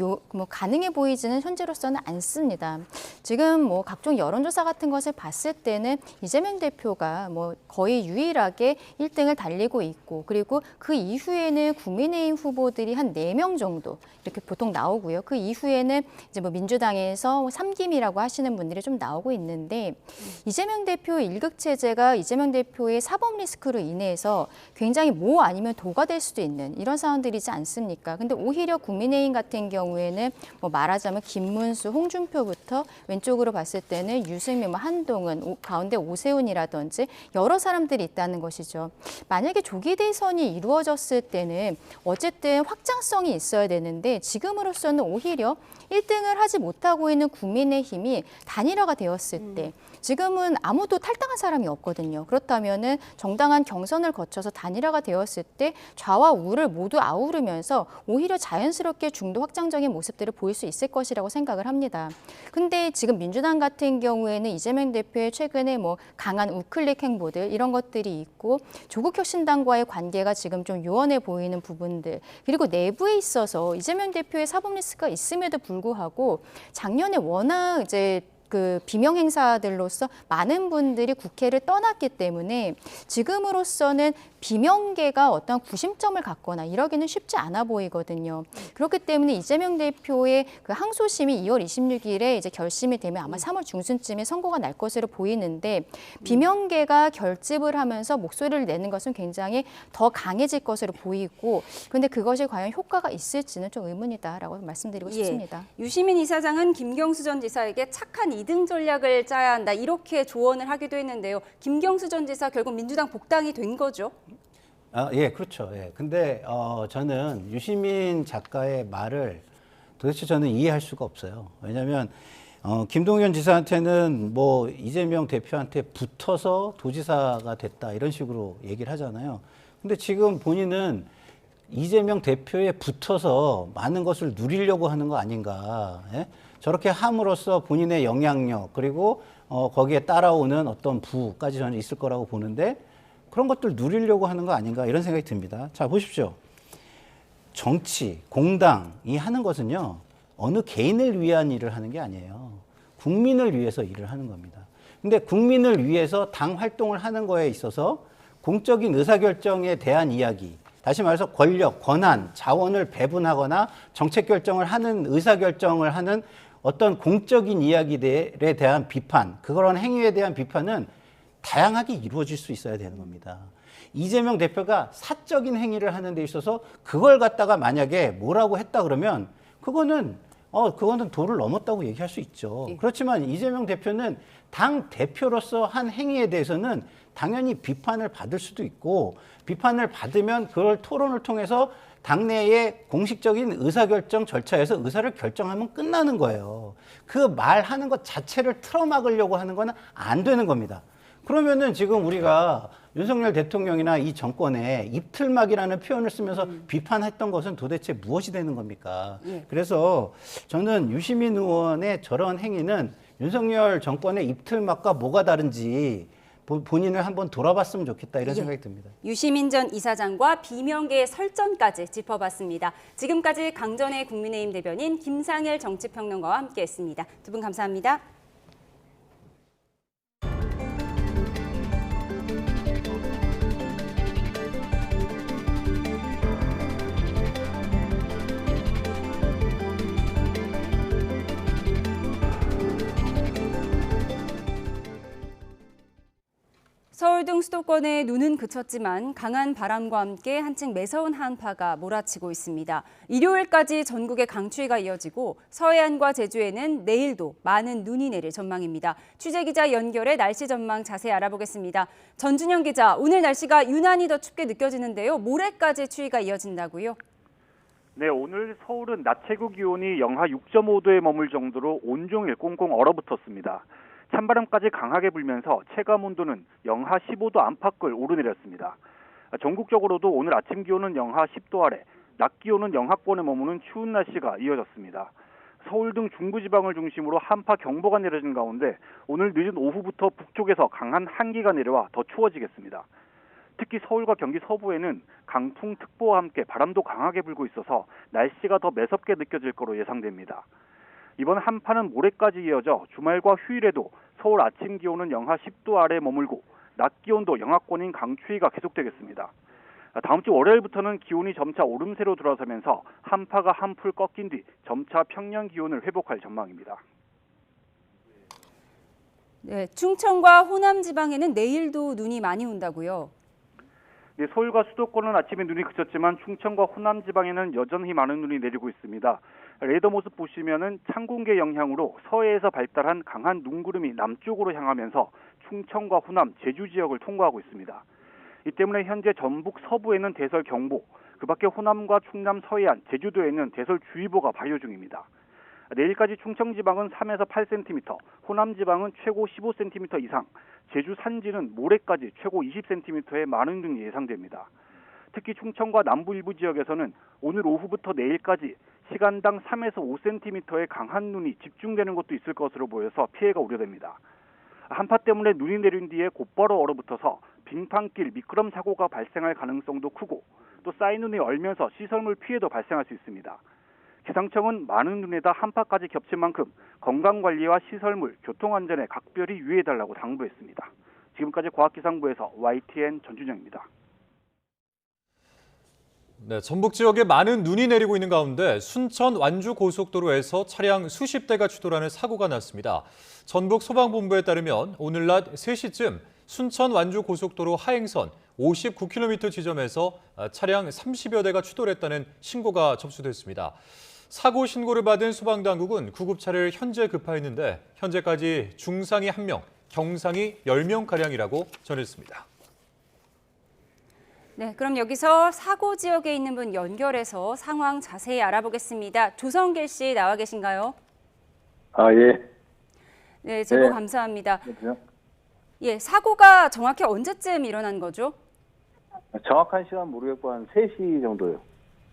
가능해 보이지는 현재로서는 않습니다. 지금 뭐 각종 여론조사 같은 것을 봤을 때는 이재명 대표가 뭐 거의 유일하게 1등을 달리고 있고 그리고 그 이후에는 국민의힘 후보들이 한 4명 정도 이렇게 보통 나오고요. 그 이후에는 이제 뭐 민주당에서 삼김이라고 하시는 분들이 좀 나오고 있는데 이재명 대표의 일극 체제가 이재명 대표의 사법 리스크로 인해서 굉장히 모 아니면 도가 될 수도 있는 이런 상황들이지 않습니까? 근데 오히려 국민의힘 같은 경우에는 뭐 말하자면 김문수, 홍준표부터 왼쪽으로 봤을 때는 유승민, 한동훈, 가운데 오세훈이라든지 여러 사람들이 있다는 것이죠. 만약에 조기 대선이 이루어졌을 때는 어쨌든 확장성이 있어야 되는데 지금으로서는 오히려 1등을 하지 못하고 있는 국민의힘이 단일화가 되었을 때 지금은 아무도 탈당한 사람이 없거든요. 그렇다면은 정당한 경선을 거쳐서 단일화가 되었을 때 좌와 우를 모두 아우르면서 오히려 자연스럽게 중도 확장적인 모습들을 보일 수 있을 것이라고 생각을 합니다. 근데 지금 민주당 같은 경우에는 이재명 대표의 최근에 뭐 강한 우클릭 행보들 이런 것들이 있고 조국혁신당과의 관계가 지금 좀 요원해 보이는 부분들 그리고 내부에 있어서 이재명 대표의 사법 리스크가 있음에도 불구하고 작년에 워낙 이제 그 비명 행사들로서 많은 분들이 국회를 떠났기 때문에 지금으로서는 비명계가 어떤 구심점을 갖거나 이러기는 쉽지 않아 보이거든요. 그렇기 때문에 이재명 대표의 그 항소심이 2월 26일에 이제 결심이 되면 아마 3월 중순쯤에 선고가 날 것으로 보이는데 비명계가 결집을 하면서 목소리를 내는 것은 굉장히 더 강해질 것으로 보이고 그런데 그것이 과연 효과가 있을지는 좀 의문이다라고 말씀드리고 싶습니다. 유시민 이사장은 김경수 전 지사에게 착한 2등 전략을 짜야 한다 이렇게 조언을 하기도 했는데요. 김경수 전 지사 결국 민주당 복당이 된 거죠? 예, 그렇죠. 예. 근데 저는 유시민 작가의 말을 도대체 저는 이해할 수가 없어요. 왜냐하면 김동연 지사한테는 뭐 이재명 대표한테 붙어서 도지사가 됐다 이런 식으로 얘기를 하잖아요. 근데 지금 본인은 이재명 대표에 붙어서 많은 것을 누리려고 하는 거 아닌가. 예? 저렇게 함으로써 본인의 영향력 그리고 거기에 따라오는 어떤 부까지 저는 있을 거라고 보는데 그런 것들 누리려고 하는 거 아닌가 이런 생각이 듭니다. 자, 보십시오. 정치, 공당이 하는 것은요, 어느 개인을 위한 일을 하는 게 아니에요. 국민을 위해서 일을 하는 겁니다. 근데 국민을 위해서 당 활동을 하는 거에 있어서 공적인 의사결정에 대한 이야기, 다시 말해서 권력, 권한, 자원을 배분하거나 정책 결정을 하는, 의사결정을 하는 어떤 공적인 이야기들에 대한 비판, 그런 행위에 대한 비판은 다양하게 이루어질 수 있어야 되는 겁니다. 이재명 대표가 사적인 행위를 하는 데 있어서 그걸 갖다가 만약에 뭐라고 했다 그러면 그거는 도를 넘었다고 얘기할 수 있죠. 그렇지만 이재명 대표는 당 대표로서 한 행위에 대해서는 당연히 비판을 받을 수도 있고, 비판을 받으면 그걸 토론을 통해서 당내의 공식적인 의사결정 절차에서 의사를 결정하면 끝나는 거예요. 그 말하는 것 자체를 틀어막으려고 하는 건 안 되는 겁니다. 그러면은 지금 우리가 윤석열 대통령이나 이 정권에 입틀막이라는 표현을 쓰면서 비판했던 것은 도대체 무엇이 되는 겁니까? 그래서 저는 유시민 의원의 저런 행위는 윤석열 정권의 입틀막과 뭐가 다른지 본인을 한번 돌아봤으면 좋겠다 이런 생각이 듭니다. 유시민 전 이사장과 비명계의 설전까지 짚어봤습니다. 지금까지 강전의 국민의힘 대변인 김상일 정치평론가와 함께했습니다. 두 분 감사합니다. 서울 등 수도권에 눈은 그쳤지만 강한 바람과 함께 한층 매서운 한파가 몰아치고 있습니다. 일요일까지 전국에 강추위가 이어지고 서해안과 제주에는 내일도 많은 눈이 내릴 전망입니다. 취재기자 연결해 날씨 전망 자세히 알아보겠습니다. 전준영 기자, 오늘 날씨가 유난히 더 춥게 느껴지는데요. 모레까지 추위가 이어진다고요? 네, 오늘 서울은 낮 최고 기온이 영하 6.5도에 머물 정도로 온종일 꽁꽁 얼어붙었습니다. 찬바람까지 강하게 불면서 체감 온도는 영하 15도 안팎을 오르내렸습니다. 전국적으로도 오늘 아침 기온은 영하 10도 아래, 낮 기온은 영하권에 머무는 추운 날씨가 이어졌습니다. 서울 등 중부지방을 중심으로 한파 경보가 내려진 가운데 오늘 늦은 오후부터 북쪽에서 강한 한기가 내려와 더 추워지겠습니다. 특히 서울과 경기 서부에는 강풍특보와 함께 바람도 강하게 불고 있어서 날씨가 더 매섭게 느껴질 거로 예상됩니다. 이번 한파는 모레까지 이어져 주말과 휴일에도 서울 아침 기온은 영하 10도 아래 머물고 낮 기온도 영하권인 강추위가 계속되겠습니다. 다음 주 월요일부터는 기온이 점차 오름세로 돌아서면서 한파가 한풀 꺾인 뒤 점차 평년 기온을 회복할 전망입니다. 네, 충청과 호남 지방에는 내일도 눈이 많이 온다고요? 네, 서울과 수도권은 아침에 눈이 그쳤지만 충청과 호남 지방에는 여전히 많은 눈이 내리고 있습니다. 레이더 모습 보시면은 찬공기의 영향으로 서해에서 발달한 강한 눈구름이 남쪽으로 향하면서 충청과 호남, 제주 지역을 통과하고 있습니다. 이 때문에 현재 전북 서부에는 대설경보, 그 밖에 호남과 충남 서해안, 제주도에는 대설주의보가 발효 중입니다. 내일까지 충청 지방은 3에서 8cm, 호남 지방은 최고 15cm 이상, 제주 산지는 모레까지 최고 20cm의 많은 눈이 예상됩니다. 특히 충청과 남부 일부 지역에서는 오늘 오후부터 내일까지 시간당 3에서 5cm의 강한 눈이 집중되는 곳도 있을 것으로 보여서 피해가 우려됩니다. 한파 때문에 눈이 내린 뒤에 곧바로 얼어붙어서 빙판길 미끄럼 사고가 발생할 가능성도 크고 또 쌓인 눈이 얼면서 시설물 피해도 발생할 수 있습니다. 기상청은 많은 눈에다 한파까지 겹친 만큼 건강관리와 시설물, 교통안전에 각별히 유의해달라고 당부했습니다. 지금까지 과학기상부에서 YTN 전준영입니다. 네, 전북 지역에 많은 눈이 내리고 있는 가운데 순천 완주 고속도로에서 차량 수십 대가 추돌하는 사고가 났습니다. 전북 소방본부에 따르면 오늘 낮 3시쯤 순천 완주 고속도로 하행선 59km 지점에서 차량 30여 대가 추돌했다는 신고가 접수됐습니다. 사고 신고를 받은 소방당국은 구급차를 현재 급파했는데 현재까지 중상이 1명, 경상이 10명가량이라고 전했습니다. 네, 그럼 여기서 사고 지역에 있는 분 연결해서 상황 자세히 알아보겠습니다. 조성길 씨 나와 계신가요? 아, 예. 네, 제보 감사합니다. 예, 사고가 정확히 언제쯤 일어난 거죠? 정확한 시간 모르겠고 한 3시 정도요.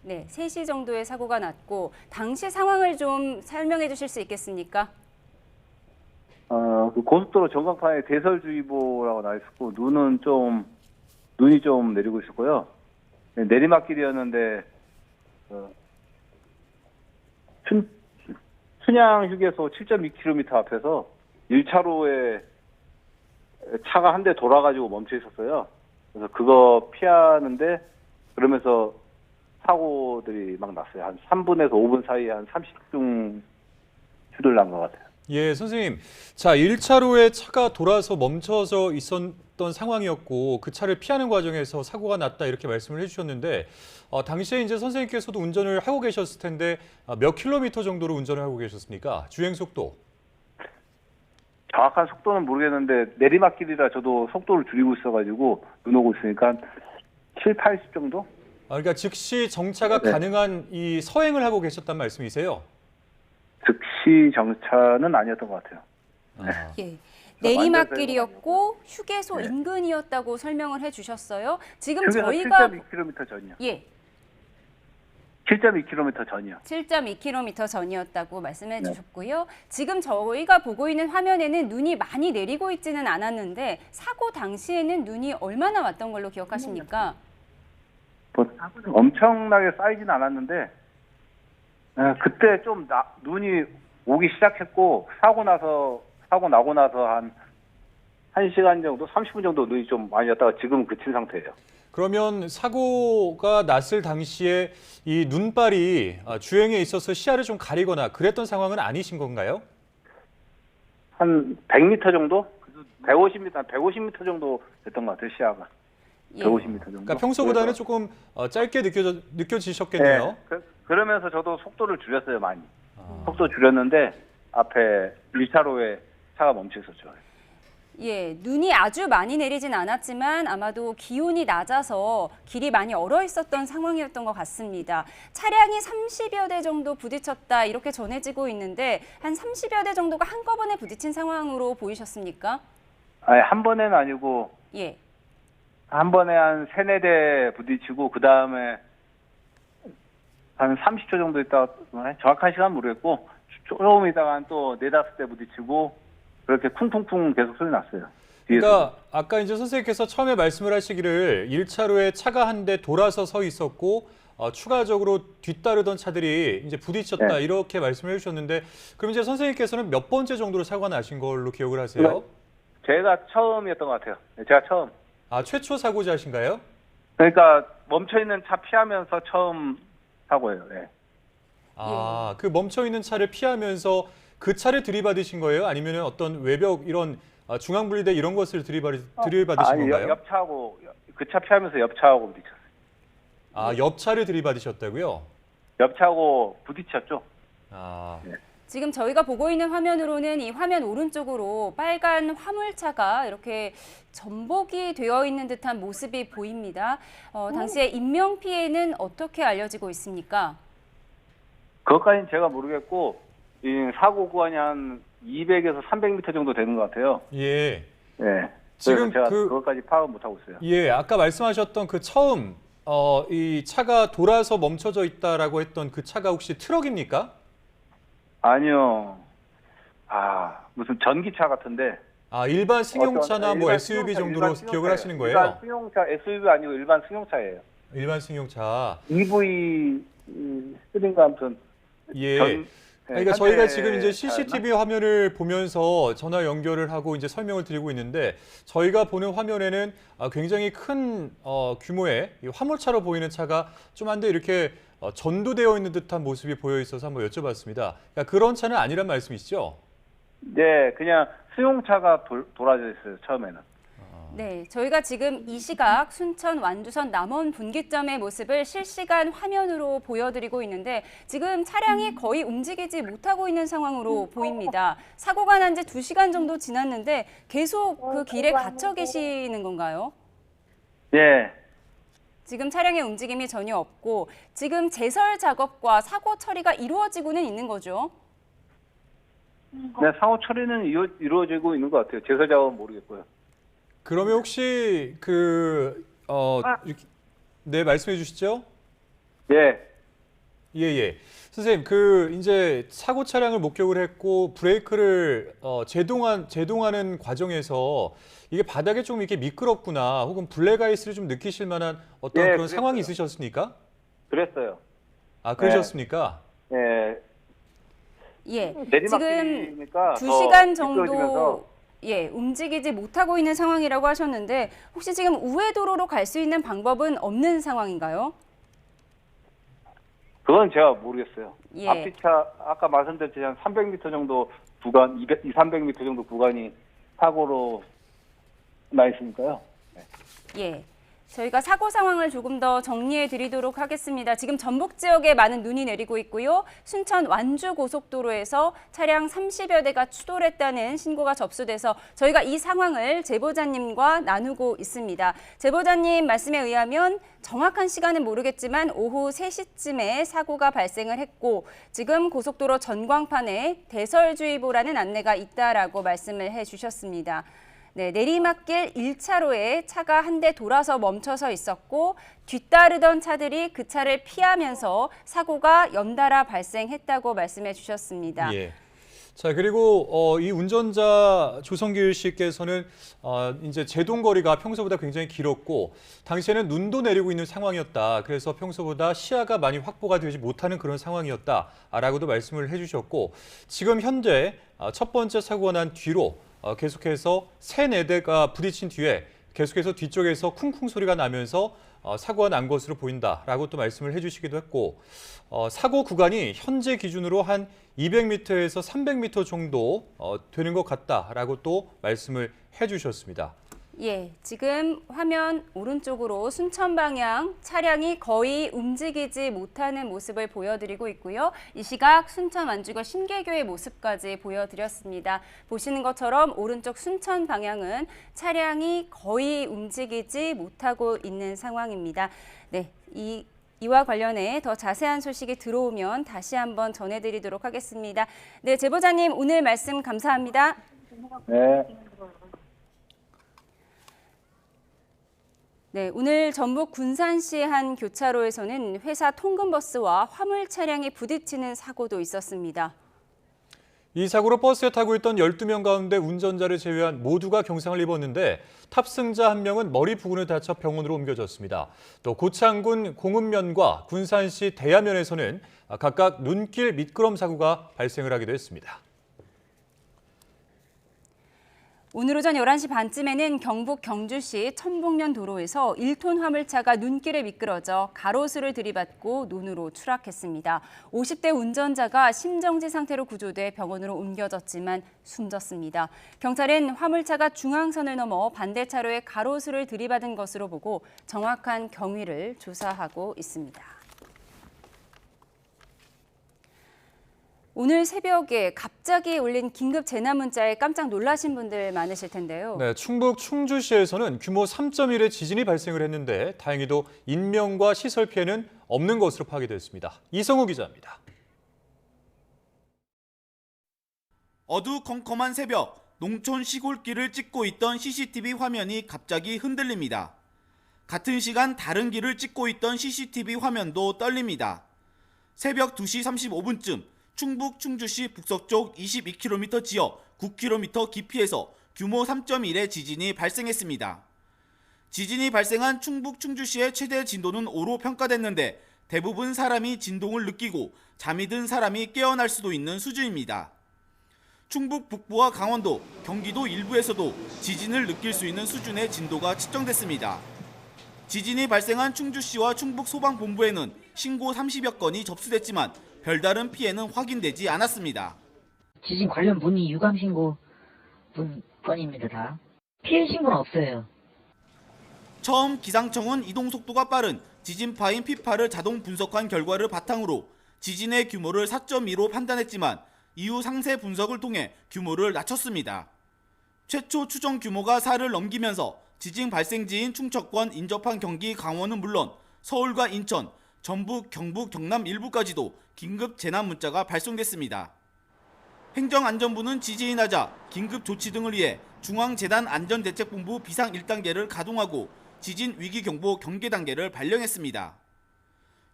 네, 3시 정도의 사고가 났고 당시 상황을 좀 설명해 주실 수 있겠습니까? 그 고속도로 전광판에 대설주의보라고 나와 있었고 눈이 좀 내리고 있었고요. 네, 내리막길이었는데 춘향 휴게소 7.2km 앞에서 1차로에 차가 한 대 돌아가지고 멈춰 있었어요. 그래서 그거 피하는데 그러면서 사고들이 막 났어요. 한 3분에서 5분 사이에 한 30중 추돌 난 것 같아요. 예, 선생님. 자, 1차로에 차가 돌아서 멈춰져 있었던 상황이었고 그 차를 피하는 과정에서 사고가 났다 이렇게 말씀을 해주셨는데 당시에 이제 선생님께서도 운전을 하고 계셨을 텐데 몇 킬로미터 정도로 운전을 하고 계셨습니까? 주행 속도? 정확한 속도는 모르겠는데 내리막길이라 저도 속도를 줄이고 있어가지고 눈 오고 있으니까 7, 80 정도? 그러니까 즉시 정차가 네. 가능한 이 서행을 하고 계셨단 말씀이세요? 즉시 정차는 아니었던 것 같아요. 예. 내리막길이었고 휴게소 인근이었다고 설명을 해주셨어요. 지금 휴게소 저희가 7.2km 전이요. 예. 7.2km 전이요. 7.2km 전이었다고 말씀해 주셨고요. 지금 저희가 보고 있는 화면에는 눈이 많이 내리고 있지는 않았는데 사고 당시에는 눈이 얼마나 왔던 걸로 기억하십니까? 뭐 엄청나게 쌓이진 않았는데 그때 좀 눈이 오기 시작했고 사고 나고 나서 한 1시간 정도, 30분 정도 눈이 좀 많이 왔다가 지금 그친 상태예요. 그러면 사고가 났을 당시에 이 눈발이 주행에 있어서 시야를 좀 가리거나 그랬던 상황은 아니신 건가요? 한 100m 정도? 150m 정도 됐던 것 같아요, 시야가. 예. 150m 정도. 그러니까 평소보다는 조금 짧게 느껴지셨겠네요. 네, 그러면서 저도 속도를 줄였어요, 많이. 속도 줄였는데 앞에 1차로에 차가 멈춰 있었죠. 예, 눈이 아주 많이 내리진 않았지만 아마도 기온이 낮아서 길이 많이 얼어 있었던 상황이었던 것 같습니다. 차량이 30여 대 정도 부딪혔다 이렇게 전해지고 있는데 한 30여 대 정도가 한꺼번에 부딪힌 상황으로 보이셨습니까? 아니, 한 번에는 아니고 예. 한 번에 한 3, 4대 부딪히고 그 다음에 한 30초 정도 있다가 정확한 시간 모르겠고 조금 있다가 또 4, 5대 부딪히고 그렇게 쿵쿵쿵 계속 소리 났어요. 뒤에서. 그러니까 아까 이제 선생님께서 처음에 말씀을 하시기를 1차로에 차가 한 대 돌아서 서 있었고 추가적으로 뒤따르던 차들이 이제 부딪혔다 네. 이렇게 말씀을 해주셨는데 그럼 이제 선생님께서는 몇 번째 정도로 사고가 나신 걸로 기억을 하세요? 제가 처음이었던 것 같아요. 제가 처음. 최초 사고자신가요? 그러니까 멈춰있는 차 피하면서 처음 사고예요. 네. 그 멈춰 있는 차를 피하면서 그 차를 들이받으신 거예요? 아니면 어떤 외벽 이런 중앙분리대 이런 것을 들이받으신 건가요? 옆차하고 그 차 피하면서 옆차하고 부딪혔어요. 옆차를 들이받으셨다고요? 옆차하고 부딪혔죠. 네. 지금 저희가 보고 있는 화면으로는 이 화면 오른쪽으로 빨간 화물차가 이렇게 전복이 되어 있는 듯한 모습이 보입니다. 당시에 인명피해는 어떻게 알려지고 있습니까? 그것까지는 제가 모르겠고 이 사고 구간이 한 200에서 300m 정도 되는 것 같아요. 예. 네. 지금 제가 그것까지 파악을 못 하고 있어요. 예, 아까 말씀하셨던 그 처음 이 차가 돌아서 멈춰져 있다라고 했던 그 차가 혹시 트럭입니까? 아니요. 무슨 전기차 같은데. 일반 승용차나 뭐 SUV 정도로 기억을 하시는 거예요? 일반 승용차, SUV 아니고 일반 승용차예요. 일반 승용차. EV 쓰린가 아무튼. 예. 그러니까 저희가 지금 이제 CCTV 화면을 보면서 전화 연결을 하고 이제 설명을 드리고 있는데 저희가 보는 화면에는 굉장히 큰 규모의 화물차로 보이는 차가 좀 한데 이렇게 전도되어 있는 듯한 모습이 보여 있어서 한번 여쭤봤습니다. 그러니까 그런 차는 아니란 말씀이시죠? 네, 그냥 승용차가 돌아져 있어요, 처음에는. 네, 저희가 지금 이 시각 순천 완두선 남원 분기점의 모습을 실시간 화면으로 보여드리고 있는데 지금 차량이 거의 움직이지 못하고 있는 상황으로 보입니다. 사고가 난 지 2시간 정도 지났는데 계속 그 길에 갇혀 계시는 건가요? 네. 지금 차량의 움직임이 전혀 없고 지금 제설 작업과 사고 처리가 이루어지고는 있는 거죠? 네, 사고 처리는 이루어지고 있는 것 같아요. 제설 작업은 모르겠고요. 그러면 혹시 네, 말씀해 주시죠? 예. 예. 선생님, 이제 사고 차량을 목격을 했고 브레이크를 제동하는 과정에서 이게 바닥에 좀 이렇게 미끄럽구나, 혹은 블랙아이스를 좀 느끼실 만한 어떤 그런 그랬어요. 상황이 있으셨습니까? 그랬어요. 아, 그러셨습니까? 네. 예. 지금 내리막길이니까 2시간 더 정도 미끄러지면서 움직이지 못하고 있는 상황이라고 하셨는데, 혹시 지금 우회 도로로 갈 수 있는 방법은 없는 상황인가요? 그건 제가 모르겠어요. 예. 앞뒤 차 아까 말씀드렸듯이 한 300m 정도 구간, 300m 정도 구간이 사고로 나 있으니까요. 예. 저희가 사고 상황을 조금 더 정리해 드리도록 하겠습니다. 지금 전북 지역에 많은 눈이 내리고 있고요. 순천 완주 고속도로에서 차량 30여 대가 추돌했다는 신고가 접수돼서 저희가 이 상황을 제보자님과 나누고 있습니다. 제보자님 말씀에 의하면 정확한 시간은 모르겠지만 오후 3시쯤에 사고가 발생을 했고, 지금 고속도로 전광판에 대설주의보라는 안내가 있다라고 말씀을 해주셨습니다. 네, 내리막길 1차로에 차가 한 대 돌아서 멈춰서 있었고, 뒤따르던 차들이 그 차를 피하면서 사고가 연달아 발생했다고 말씀해 주셨습니다. 예. 자, 그리고 이 운전자 조성길 씨께서는 이제 제동 거리가 평소보다 굉장히 길었고, 당시에는 눈도 내리고 있는 상황이었다. 그래서 평소보다 시야가 많이 확보가 되지 못하는 그런 상황이었다라고도 말씀을 해주셨고, 지금 현재 첫 번째 사고가 난 뒤로 계속해서 3-4대가 부딪힌 뒤에 계속해서 뒤쪽에서 쿵쿵 소리가 나면서 사고가 난 것으로 보인다라고 또 말씀을 해주시기도 했고, 사고 구간이 현재 기준으로 한 200m에서 300m 정도 되는 것 같다라고 또 말씀을 해주셨습니다. 예, 지금 화면 오른쪽으로 순천 방향 차량이 거의 움직이지 못하는 모습을 보여드리고 있고요. 이 시각 순천 완주거 신계교의 모습까지 보여드렸습니다. 보시는 것처럼 오른쪽 순천 방향은 차량이 거의 움직이지 못하고 있는 상황입니다. 네, 이와 관련해 더 자세한 소식이 들어오면 다시 한번 전해드리도록 하겠습니다. 네, 제보자님 오늘 말씀 감사합니다. 네. 네, 오늘 전북 군산시의 한 교차로에서는 회사 통근버스와 화물 차량이 부딪히는 사고도 있었습니다. 이 사고로 버스에 타고 있던 12명 가운데 운전자를 제외한 모두가 경상을 입었는데, 탑승자 1명은 머리 부근을 다쳐 병원으로 옮겨졌습니다. 또 고창군 공읍면과 군산시 대야면에서는 각각 눈길 미끄럼 사고가 발생을 하기도 했습니다. 오늘 오전 11시 반쯤에는 경북 경주시 천북면 도로에서 1톤 화물차가 눈길에 미끄러져 가로수를 들이받고 논으로 추락했습니다. 50대 운전자가 심정지 상태로 구조돼 병원으로 옮겨졌지만 숨졌습니다. 경찰은 화물차가 중앙선을 넘어 반대차로에 가로수를 들이받은 것으로 보고 정확한 경위를 조사하고 있습니다. 오늘 새벽에 갑자기 울린 긴급 재난 문자에 깜짝 놀라신 분들 많으실 텐데요. 네, 충북 충주시에서는 규모 3.1의 지진이 발생을 했는데 다행히도 인명과 시설 피해는 없는 것으로 파악됐습니다. 이성우 기자입니다. 어두컴컴한 새벽, 농촌 시골길을 찍고 있던 CCTV 화면이 갑자기 흔들립니다. 같은 시간 다른 길을 찍고 있던 CCTV 화면도 떨립니다. 새벽 2시 35분쯤 충북 충주시 북서쪽 22km 지역 9km 깊이에서 규모 3.1의 지진이 발생했습니다. 지진이 발생한 충북 충주시의 최대 진도는 5로 평가됐는데 대부분 사람이 진동을 느끼고 잠이 든 사람이 깨어날 수도 있는 수준입니다. 충북 북부와 강원도, 경기도 일부에서도 지진을 느낄 수 있는 수준의 진도가 측정됐습니다. 지진이 발생한 충주시와 충북 소방본부에는 신고 30여 건이 접수됐지만 별다른 피해는 확인되지 않았습니다. 지진 관련 문의 유감 신고 건입니다. 다. 피해 신고는 없어요. 처음 기상청은 이동 속도가 빠른 지진파인 피파를 자동 분석한 결과를 바탕으로 지진의 규모를 4.2로 판단했지만 이후 상세 분석을 통해 규모를 낮췄습니다. 최초 추정 규모가 4를 넘기면서 지진 발생지인 충청권 인접한 경기 강원은 물론 서울과 인천, 전북, 경북, 경남 일부까지도 긴급 재난 문자가 발송됐습니다. 행정안전부는 지진이 나자 긴급 조치 등을 위해 중앙재난안전대책본부 비상 1단계를 가동하고 지진 위기경보 경계 단계를 발령했습니다.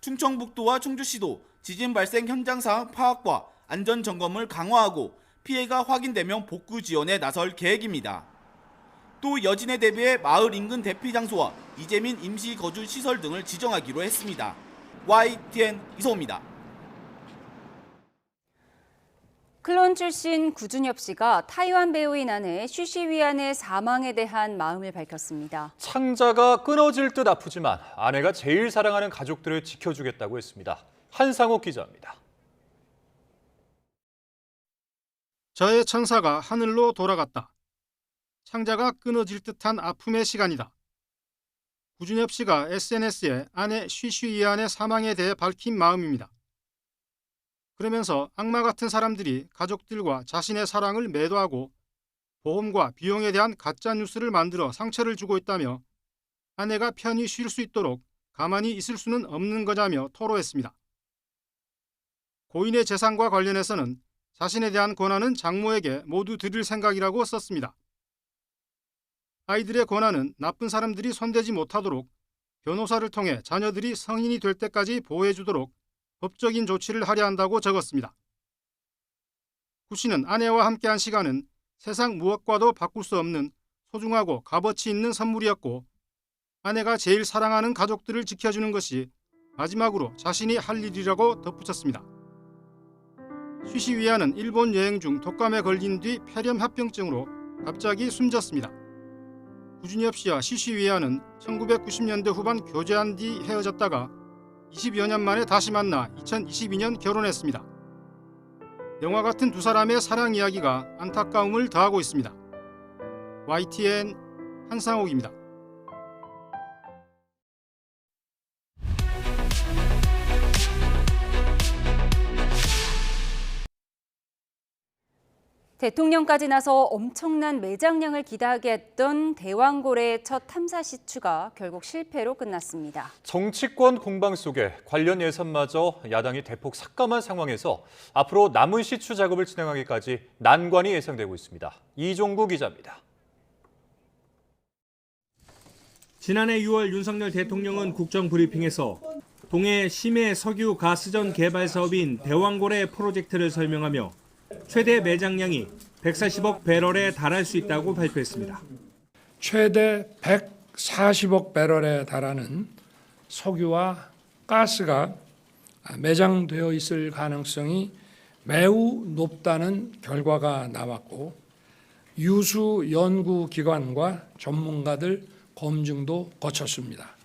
충청북도와 청주시도 지진 발생 현장 상황 파악과 안전 점검을 강화하고 피해가 확인되면 복구 지원에 나설 계획입니다. 또 여진에 대비해 마을 인근 대피 장소와 이재민 임시 거주 시설 등을 지정하기로 했습니다. YTN 이소호입니다. 클론 출신 구준엽 씨가 타이완 배우인 아내 쉬쉬위안의 사망에 대한 마음을 밝혔습니다. 창자가 끊어질 듯 아프지만 아내가 제일 사랑하는 가족들을 지켜주겠다고 했습니다. 한상욱 기자입니다. 저의 천사가 하늘로 돌아갔다. 창자가 끊어질 듯한 아픔의 시간이다. 구준엽 씨가 SNS에 아내 쉬쉬위안의 사망에 대해 밝힌 마음입니다. 그러면서 악마 같은 사람들이 가족들과 자신의 사랑을 매도하고 보험과 비용에 대한 가짜 뉴스를 만들어 상처를 주고 있다며 아내가 편히 쉴 수 있도록 가만히 있을 수는 없는 거냐며 토로했습니다. 고인의 재산과 관련해서는 자신에 대한 권한은 장모에게 모두 드릴 생각이라고 썼습니다. 아이들의 권한은 나쁜 사람들이 손대지 못하도록 변호사를 통해 자녀들이 성인이 될 때까지 보호해주도록 법적인 조치를 하려 한다고 적었습니다. 구 씨는 아내와 함께한 시간은 세상 무엇과도 바꿀 수 없는 소중하고 값어치 있는 선물이었고 아내가 제일 사랑하는 가족들을 지켜주는 것이 마지막으로 자신이 할 일이라고 덧붙였습니다. 쉬쉬위안은 일본 여행 중 독감에 걸린 뒤 폐렴합병증으로 갑자기 숨졌습니다. 구준엽 씨와 쉬쉬위안은 1990년대 후반 교제한 뒤 헤어졌다가 20여 년 만에 다시 만나 2022년 결혼했습니다. 영화 같은 두 사람의 사랑 이야기가 안타까움을 더하고 있습니다. YTN 한상욱입니다. 대통령까지 나서 엄청난 매장량을 기대하게 했던 대왕고래의 첫 탐사 시추가 결국 실패로 끝났습니다. 정치권 공방 속에 관련 예산마저 야당이 대폭 삭감한 상황에서 앞으로 남은 시추 작업을 진행하기까지 난관이 예상되고 있습니다. 이종구 기자입니다. 지난해 6월 윤석열 대통령은 국정브리핑에서 동해 심해 석유 가스전 개발 사업인 대왕고래 프로젝트를 설명하며 최대 매장량이 140억 배럴에 달할 수 있다고 발표했습니다. 최대 140억 배럴에 달하는 석유와 가스가 매장되어 있을 가능성이 매우 높다는 결과가 나왔고 유수 연구기관과 전문가들 검증도 거쳤습니다.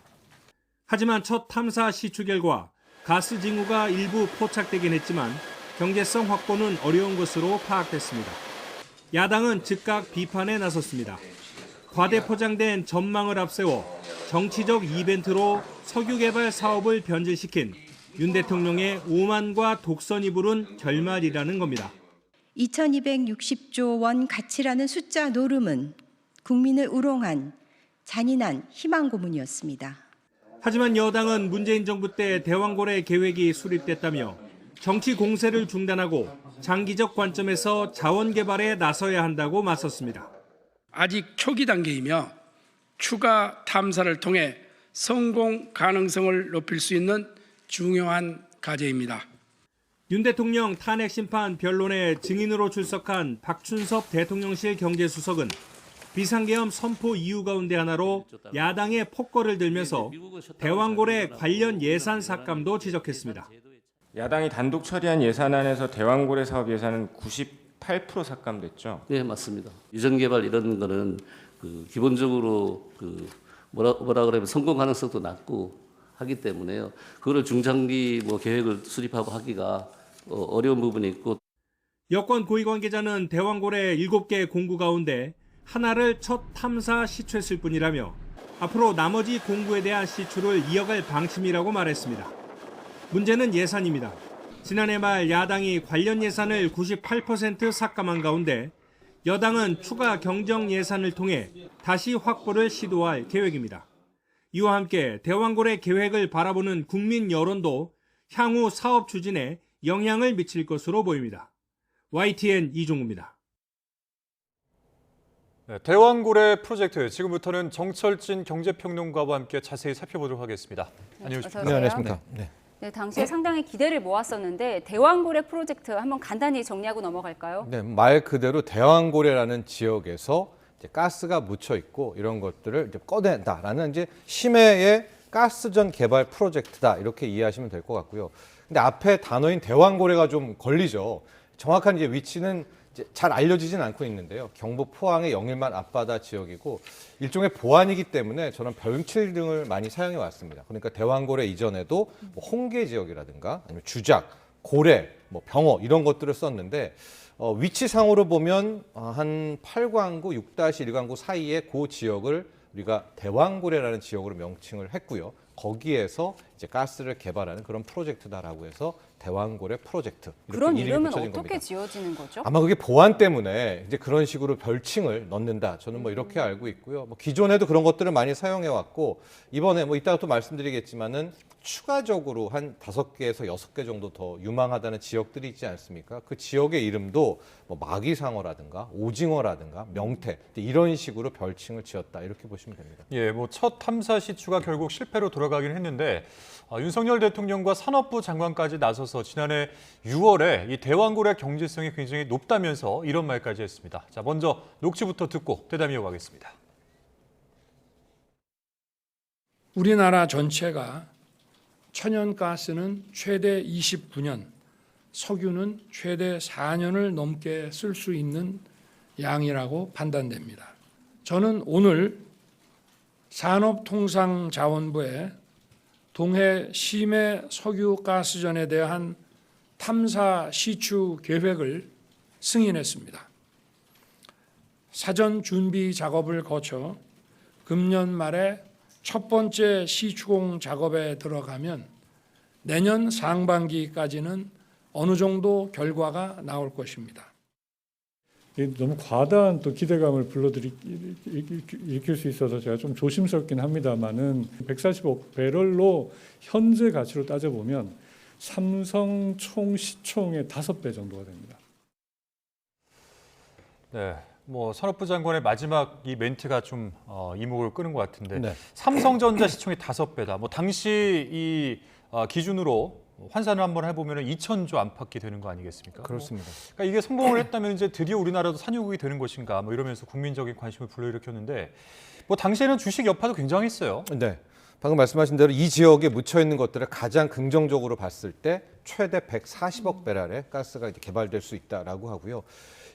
하지만 첫 탐사 시추 결과 가스 징후가 일부 포착되긴 했지만 경제성 확보는 어려운 것으로 파악됐습니다. 야당은 즉각 비판에 나섰습니다. 과대 포장된 전망을 앞세워 정치적 이벤트로 석유 개발 사업을 변질시킨 윤 대통령의 오만과 독선이 부른 결말이라는 겁니다. 2260조 원 가치라는 숫자 노름은 국민을 우롱한 잔인한 희망 고문이었습니다. 하지만 여당은 문재인 정부 때 대왕고래 계획이 수립됐다며 정치 공세를 중단하고 장기적 관점에서 자원 개발에 나서야 한다고 맞섰습니다. 아직 초기 단계이며 추가 탐사를 통해 성공 가능성을 높일 수 있는 중요한 과제입니다. 윤 대통령 탄핵 심판 변론에 증인으로 출석한 박춘섭 대통령실 경제수석은 비상계엄 선포 이유 가운데 하나로 야당의 폭거를 들면서 대왕고래 관련 예산 삭감도 지적했습니다. 야당이 단독 처리한 예산안에서 대왕고래 사업 예산은 98% 삭감됐죠? 네, 맞습니다. 유전 개발 이런 거는 기본적으로 뭐라 그러면 성공 가능성도 낮고 하기 때문에요. 그거를 중장기 계획을 수립하고 하기가 어려운 부분이 있고. 여권 고위 관계자는 대왕고래 7개 공구 가운데 하나를 첫 탐사 시추했을 뿐이라며 앞으로 나머지 공구에 대한 시추를 이어갈 방침이라고 말했습니다. 문제는 예산입니다. 지난해 말 야당이 관련 예산을 98% 삭감한 가운데 여당은 추가 경정 예산을 통해 다시 확보를 시도할 계획입니다. 이와 함께 대왕고래 계획을 바라보는 국민 여론도 향후 사업 추진에 영향을 미칠 것으로 보입니다. YTN 이종우입니다. 네, 대왕고래 프로젝트 지금부터는 정철진 경제평론가와 함께 자세히 살펴보도록 하겠습니다. 안녕하십니까? 네, 안녕하십니까? 네. 네, 당시에 상당히 기대를 모았었는데 대왕고래 프로젝트 한번 간단히 정리하고 넘어갈까요? 네, 말 그대로 대왕고래라는 지역에서 이제 가스가 묻혀 있고 이런 것들을 이제 꺼낸다라는 이제 심해의 가스전 개발 프로젝트다 이렇게 이해하시면 될 것 같고요. 근데 앞에 단어인 대왕고래가 좀 걸리죠. 정확한 이제 위치는 이제 잘 알려지진 않고 있는데요. 경북 포항의 영일만 앞바다 지역이고 일종의 보안이기 때문에 저는 별칭 등을 많이 사용해 왔습니다. 그러니까 대왕고래 이전에도 뭐 홍계 지역이라든가 아니면 주작, 고래, 뭐 병어 이런 것들을 썼는데 위치상으로 보면 한 8광구, 6-1광구 사이에 그 지역을 우리가 대왕고래라는 지역으로 명칭을 했고요. 거기에서 이제 가스를 개발하는 그런 프로젝트다라고 해서 대왕고래 프로젝트. 그런 이름은 붙여진 어떻게 겁니다. 지어지는 거죠? 아마 그게 보안 때문에 이제 그런 식으로 별칭을 넣는다. 저는 뭐 이렇게 알고 있고요. 뭐 기존에도 그런 것들을 많이 사용해 왔고 이번에 뭐 이따가 또 말씀드리겠지만은 추가적으로 한 5개에서 6개 정도 더 유망하다는 지역들이 있지 않습니까? 그 지역의 이름도 뭐 마기상어라든가 오징어라든가 명태 이런 식으로 별칭을 지었다 이렇게 보시면 됩니다. 예, 뭐 첫 탐사 시추가 결국 실패로 돌아가긴 했는데 윤석열 대통령과 산업부 장관까지 나서서 지난해 6월에 이 대왕고래 경제성이 굉장히 높다면서 이런 말까지 했습니다. 자, 먼저 녹취부터 듣고 대담 이어가겠습니다. 우리나라 전체가 천연가스는 최대 29년, 석유는 최대 4년을 넘게 쓸 수 있는 양이라고 판단됩니다. 저는 오늘 산업통상자원부에 동해 심해 석유가스전에 대한 탐사 시추 계획을 승인했습니다. 사전 준비 작업을 거쳐 금년 말에 첫 번째 시추공 작업에 들어가면 내년 상반기까지는 어느 정도 결과가 나올 것입니다. 너무 과다한 또 기대감을 일으킬 수 있어서 제가 좀 조심스럽긴 합니다만은 140억 배럴로 현재 가치로 따져보면 삼성 총 시총의 5배 정도가 됩니다. 네. 뭐 산업부 장관의 마지막 이 멘트가 좀 이목을 끄는 것 같은데 네. 삼성전자 시총이 5배다. 뭐 당시 이 기준으로 환산을 한번 해보면 2,000조 안팎이 되는 거 아니겠습니까? 그렇습니다. 그러니까 이게 성공을 했다면 이제 드디어 우리나라도 산유국이 되는 것인가 뭐 이러면서 국민적인 관심을 불러일으켰는데 뭐 당시에는 주식 여파도 굉장했어요. 네. 방금 말씀하신 대로 이 지역에 묻혀 있는 것들을 가장 긍정적으로 봤을 때 최대 140억 배럴의 가스가 이제 개발될 수 있다라고 하고요.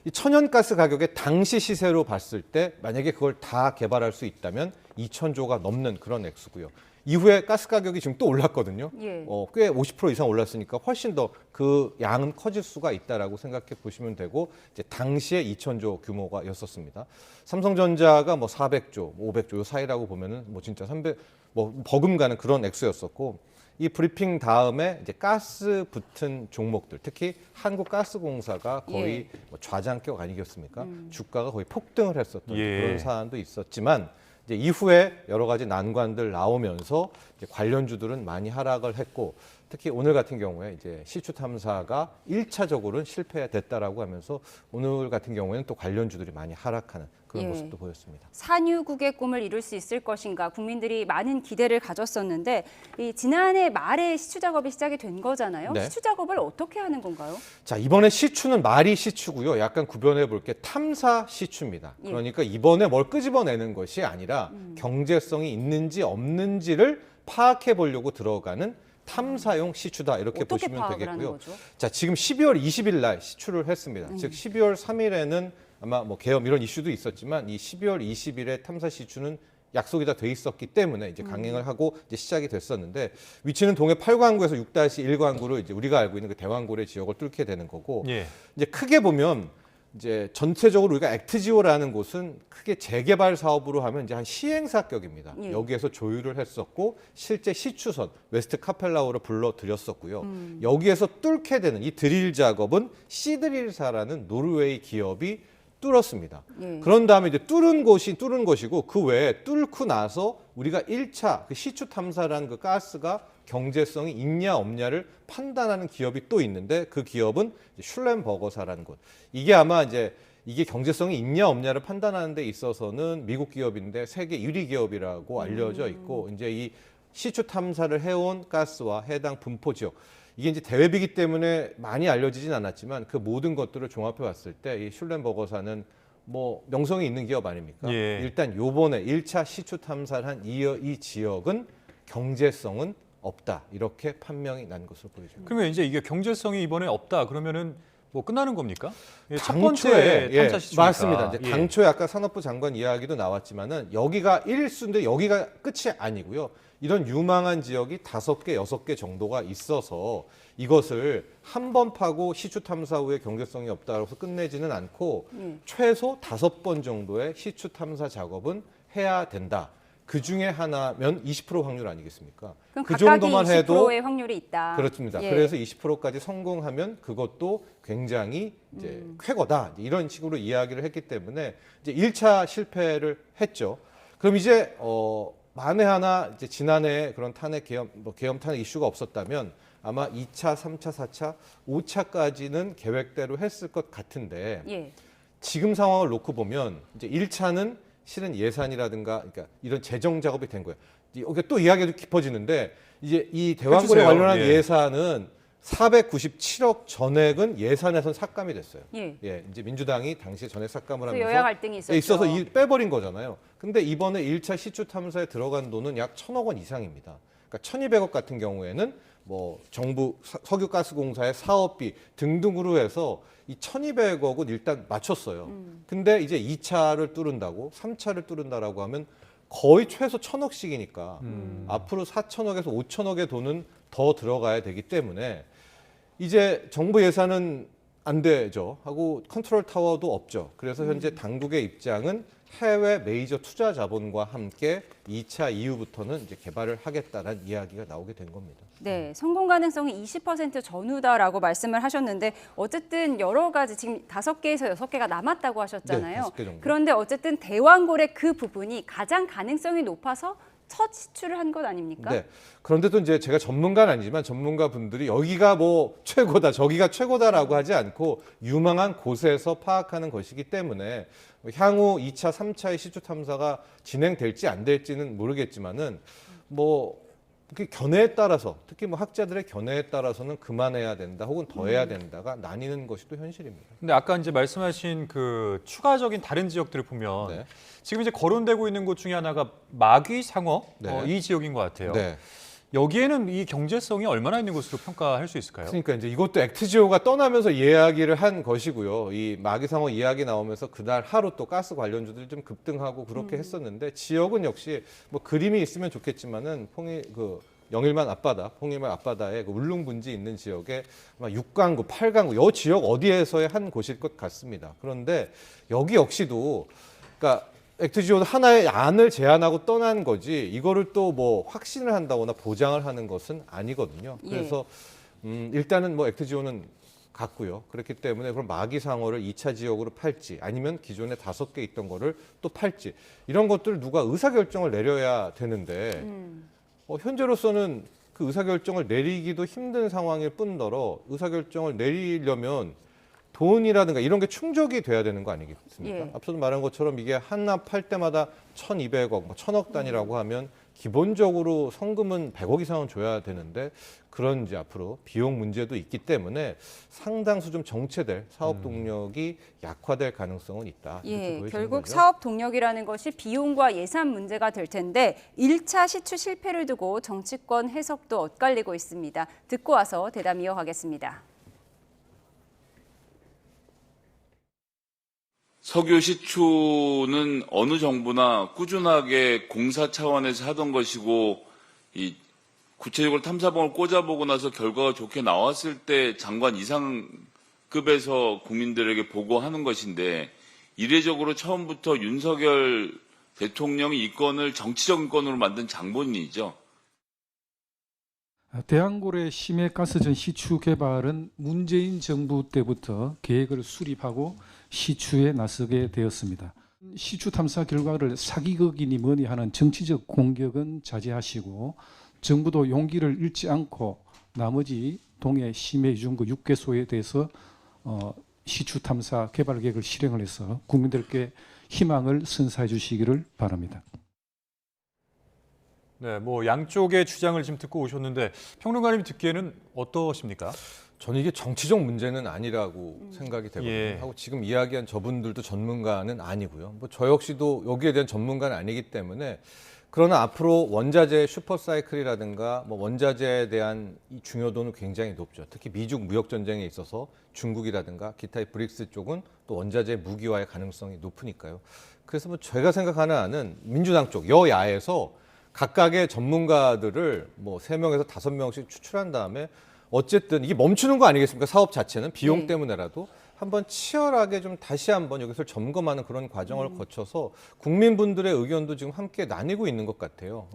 이 천연가스 가격의 당시 시세로 봤을 때 만약에 그걸 다 개발할 수 있다면 2,000조가 넘는 그런 액수고요. 이후에 가스 가격이 지금 또 올랐거든요. 예. 꽤 50% 이상 올랐으니까 훨씬 더 그 양은 커질 수가 있다라고 생각해 보시면 되고 이제 당시에 2,000조 규모가였었습니다. 삼성전자가 뭐 400조, 500조 요 사이라고 보면은 뭐 진짜 300 뭐 버금가는 그런 액수였었고 이 브리핑 다음에 이제 가스 붙은 종목들, 특히 한국가스공사가 거의 뭐 좌장격 아니겠습니까? 주가가 거의 폭등을 했었던 그런 사안도 있었지만 이제 이후에 여러 가지 난관들 나오면서 이제 관련주들은 많이 하락을 했고 특히 오늘 같은 경우에 이제 시추 탐사가 1차적으로는 실패됐다라고 하면서 오늘 같은 경우에는 또 관련주들이 많이 하락하는 그런 모습도 보였습니다. 산유국의 꿈을 이룰 수 있을 것인가 국민들이 많은 기대를 가졌었는데 이 지난해 말에 시추 작업이 시작이 된 거잖아요. 네. 시추 작업을 어떻게 하는 건가요? 자, 이번에 시추는 말이 시추고요. 약간 구별해 볼 게 탐사 시추입니다. 그러니까 이번에 뭘 끄집어내는 것이 아니라 경제성이 있는지 없는지를 파악해 보려고 들어가는 탐사용 시추다 이렇게 보시면 되겠고요. 자, 지금 12월 20일 날 시추를 했습니다. 즉 12월 3일에는 아마 뭐 계엄 이런 이슈도 있었지만 이 12월 20일에 탐사 시추는 약속이 다 돼 있었기 때문에 이제 강행을 하고 이제 시작이 됐었는데 위치는 동해 8광구에서 6-1광구로 이제 우리가 알고 있는 그 대왕고래 지역을 뚫게 되는 거고 이제 크게 보면 이제 전체적으로 우리가 액트지오라는 곳은 크게 재개발 사업으로 하면 이제 한 시행사격입니다. 여기에서 조율을 했었고 실제 시추선 웨스트 카펠라우를 불러들였었고요. 여기에서 뚫게 되는 이 드릴 작업은 시드릴사라는 노르웨이 기업이 뚫었습니다. 그런 다음에 이제 뚫은 것이고 그 외에 뚫고 나서 우리가 1차 그 시추 탐사라는 그 가스가 경제성이 있냐 없냐를 판단하는 기업이 또 있는데 그 기업은 슐렌버거사라는 곳. 이게 아마 이제 이게 경제성이 있냐 없냐를 판단하는 데 있어서는 미국 기업인데 세계 1위 기업이라고 알려져 있고 이제 이 시추 탐사를 해온 가스와 해당 분포 지역, 이게 이제 대외비기 때문에 많이 알려지진 않았지만 그 모든 것들을 종합해 봤을 때 이 슐렌버거사는 뭐 명성이 있는 기업 아닙니까? 예. 일단 요번에 1차 시추 탐사를 한 이 지역은 경제성은 없다. 이렇게 판명이 난 것으로 보여집니다. 그러면 이제 이게 경제성이 이번에 없다 그러면은 뭐 끝나는 겁니까? 첫 당초에 번째 탐사 시추니까. 맞습니다. 이제 당초에 아까 산업부 장관 이야기도 나왔지만은 여기가 1수인데 여기가 끝이 아니고요. 이런 유망한 지역이 5개, 6개 정도가 있어서 이것을 한 번 파고 시추 탐사 후에 경제성이 없다고 해서 끝내지는 않고 최소 5번 정도의 시추 탐사 작업은 해야 된다. 그 중에 하나면 20% 확률 아니겠습니까? 그럼 그 각각이 정도만 해도 20%의 확률이 있다. 그렇습니다. 예. 그래서 20%까지 성공하면 그것도 굉장히 이제 쾌거다. 이런 식으로 이야기를 했기 때문에 이제 1차 실패를 했죠. 그럼 이제 만에 하나 이제 지난해 그런 탄핵 계엄 탄핵 이슈가 없었다면 아마 2차, 3차, 4차, 5차까지는 계획대로 했을 것 같은데 예. 지금 상황을 놓고 보면 이제 1차는 실은 예산이라든가 그러니까 이런 재정 작업이 된 거예요. 여기 또 이야기가 좀 깊어지는데 이제 이 대왕고래 해주세요. 관련한 예. 예산은 497억 전액은 예산에선 삭감이 됐어요. 예. 이제 민주당이 당시에 전액 삭감을 그래서 하면서 여야 갈등이 있었죠. 있어서 빼버린 거잖아요. 근데 이번에 1차 시추 탐사에 들어간 돈은 약 1,000억 원 이상입니다. 그러니까 1,200억 같은 경우에는 뭐 정부 석유가스공사의 사업비 등등으로 해서 이 1,200억은 일단 맞췄어요. 근데 이제 2차를 뚫은다고 3차를 뚫은다라고 하면 거의 최소 1,000억씩이니까 앞으로 4,000억에서 5,000억의 돈은 더 들어가야 되기 때문에 이제 정부 예산은 안 되죠 하고 컨트롤 타워도 없죠. 그래서 현재 당국의 입장은 해외 메이저 투자 자본과 함께 2차 이후부터는 이제 개발을 하겠다는 이야기가 나오게 된 겁니다. 네, 성공 가능성이 20% 전후다라고 말씀을 하셨는데 어쨌든 여러 가지 지금 5개에서 6개가 남았다고 하셨잖아요. 네, 5개 정도. 그런데 어쨌든 대왕고래 그 부분이 가장 가능성이 높아서 첫 시추를 한 것 아닙니까? 네. 그런데도 이제 제가 전문가는 아니지만 전문가 분들이 여기가 뭐 최고다, 저기가 최고다라고 하지 않고 유망한 곳에서 파악하는 것이기 때문에 향후 2차, 3차의 시추 탐사가 진행될지 안 될지는 모르겠지만은 뭐 그 견해에 따라서 특히 뭐 학자들의 견해에 따라서는 그만해야 된다 혹은 더 해야 된다가 나뉘는 것이 또 현실입니다. 근데 아까 이제 말씀하신 그 추가적인 다른 지역들을 보면 네. 지금 이제 거론되고 있는 곳 중에 하나가 마귀, 상어 네. 이 지역인 것 같아요. 네. 여기에는 이 경제성이 얼마나 있는 것으로 평가할 수 있을까요? 그러니까 이제 이것도 액트지오가 떠나면서 이야기를 한 것이고요. 이 마기상어 이야기 나오면서 그날 하루 또 가스 관련주들이 좀 급등하고 그렇게 했었는데 지역은 역시 뭐 그림이 있으면 좋겠지만은 영일만 앞바다, 홍일만 앞바다에 그 울릉분지 있는 지역에 아마 6강구, 8강구 이 지역 어디에서의 한 곳일 것 같습니다. 그런데 여기 역시도 그러니까 액트지오도 하나의 안을 제안하고 떠난 거지 이거를 또 뭐 확신을 한다거나 보장을 하는 것은 아니거든요. 그래서 일단은 뭐 액트지오는 갔고요. 그렇기 때문에 그럼 마기상어를 2차 지역으로 팔지 아니면 기존에 5개 있던 거를 또 팔지 이런 것들을 누가 의사결정을 내려야 되는데 현재로서는 그 의사결정을 내리기도 힘든 상황일 뿐더러 의사결정을 내리려면 돈이라든가 이런 게 충족이 돼야 되는 거 아니겠습니까? 예. 앞서도 말한 것처럼 이게 하나 팔 때마다 1,200억, 뭐 1,000억 단위라고 하면 기본적으로 성금은 100억 이상은 줘야 되는데 그런 이제 앞으로 비용 문제도 있기 때문에 상당수 좀 정체될 사업 동력이 약화될 가능성은 있다. 이렇게 예, 보여지는 결국 거죠. 사업 동력이라는 것이 비용과 예산 문제가 될 텐데 1차 시추 실패를 두고 정치권 해석도 엇갈리고 있습니다. 듣고 와서 대담 이어가겠습니다. 석유 시추는 어느 정부나 꾸준하게 공사 차원에서 하던 것이고 이 구체적으로 탐사봉을 꽂아보고 나서 결과가 좋게 나왔을 때 장관 이상급에서 국민들에게 보고하는 것인데 이례적으로 처음부터 윤석열 대통령이 이 건을 정치적인 건으로 만든 장본인이죠. 대왕고래 심해가스전 시추 개발은 문재인 정부 때부터 계획을 수립하고 시추에 나서게 되었습니다. 시추 탐사 결과를 사기극이니 뭐니 하는 정치적 공격은 자제하시고 정부도 용기를 잃지 않고 나머지 동해 심해 유증구 6개소에 대해서 시추 탐사 개발 계획을 실행을 해서 국민들께 희망을 선사해 주시기를 바랍니다. 네, 뭐 양쪽의 주장을 지금 듣고 오셨는데 평론가님 듣기에는 어떠십니까? 저는 이게 정치적 문제는 아니라고 생각이 되거든요. 예. 하고 지금 이야기한 저분들도 전문가는 아니고요. 뭐 저 역시도 여기에 대한 전문가는 아니기 때문에 그러나 앞으로 원자재 슈퍼사이클이라든가 뭐 원자재에 대한 이 중요도는 굉장히 높죠. 특히 미중 무역 전쟁에 있어서 중국이라든가 기타의 브릭스 쪽은 또 원자재 무기화의 가능성이 높으니까요. 그래서 뭐 제가 생각하는 한은 민주당 쪽 여야에서 각각의 전문가들을 뭐 3명에서 5명씩 추출한 다음에 어쨌든 이게 멈추는 거 아니겠습니까? 사업 자체는 비용 때문에라도 한번 치열하게 좀 다시 한번 여기서 점검하는 그런 과정을 거쳐서 국민분들의 의견도 지금 함께 나뉘고 있는 것 같아요.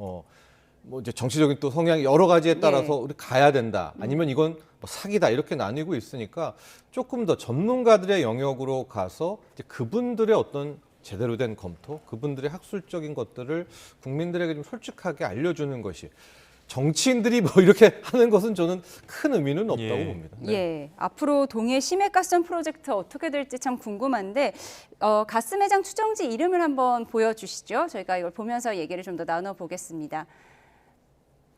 뭐 이제 정치적인 또 성향 여러 가지에 따라서 우리 가야 된다. 아니면 이건 뭐 사기다 이렇게 나뉘고 있으니까 조금 더 전문가들의 영역으로 가서 이제 그분들의 어떤 제대로 된 검토, 그분들의 학술적인 것들을 국민들에게 좀 솔직하게 알려주는 것이 정치인들이 뭐 이렇게 하는 것은 저는 큰 의미는 없다고 봅니다. 네. 예, 앞으로 동해 심해가스전 프로젝트 어떻게 될지 참 궁금한데 가스 매장 추정지 이름을 한번 보여주시죠. 저희가 이걸 보면서 얘기를 좀 더 나눠보겠습니다.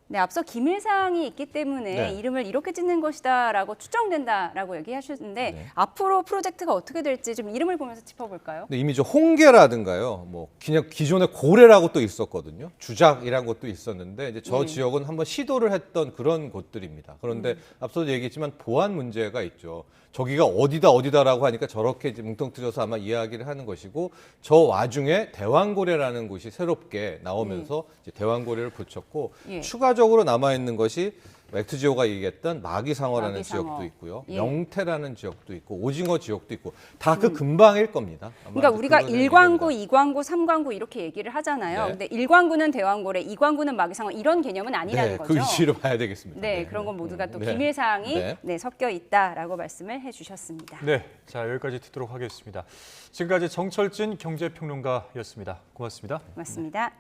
네, 앞서 기밀사항이 있기 때문에 네. 이름을 이렇게 짓는 것이다라고 추정된다라고 얘기하셨는데 앞으로 프로젝트가 어떻게 될지 좀 이름을 보면서 짚어볼까요? 근데 이미 저 홍계라든가요, 뭐 그냥 기존에 고래라고 또 있었거든요. 주작이란 것도 있었는데 이제 저 지역은 한번 시도를 했던 그런 곳들입니다. 그런데 앞서도 얘기했지만 보안 문제가 있죠. 저기가 어디다라고 하니까 저렇게 이제 뭉텅뜨려서 아마 이야기를 하는 것이고 저 와중에 대왕고래라는 곳이 새롭게 나오면서 이제 대왕고래를 붙였고 추가적으로 남아 있는 것이 맥트지오가 얘기했던 마기상어라는 지역도 있고요. 영태라는 지역도 있고 오징어 지역도 있고 다 그 근방일 겁니다. 그러니까 우리가 1광구, 2광구, 3광구 이렇게 얘기를 하잖아요. 근데 1광구는 대왕고래, 2광구는 마기상어 이런 개념은 아니라는 거죠. 그 위치로 봐야 되겠습니다. 네, 그런 건 모두가 또 기밀사항이 섞여 있다라고 말씀을 해주셨습니다. 네, 자 여기까지 듣도록 하겠습니다. 지금까지 정철진 경제평론가였습니다. 고맙습니다. 고맙습니다.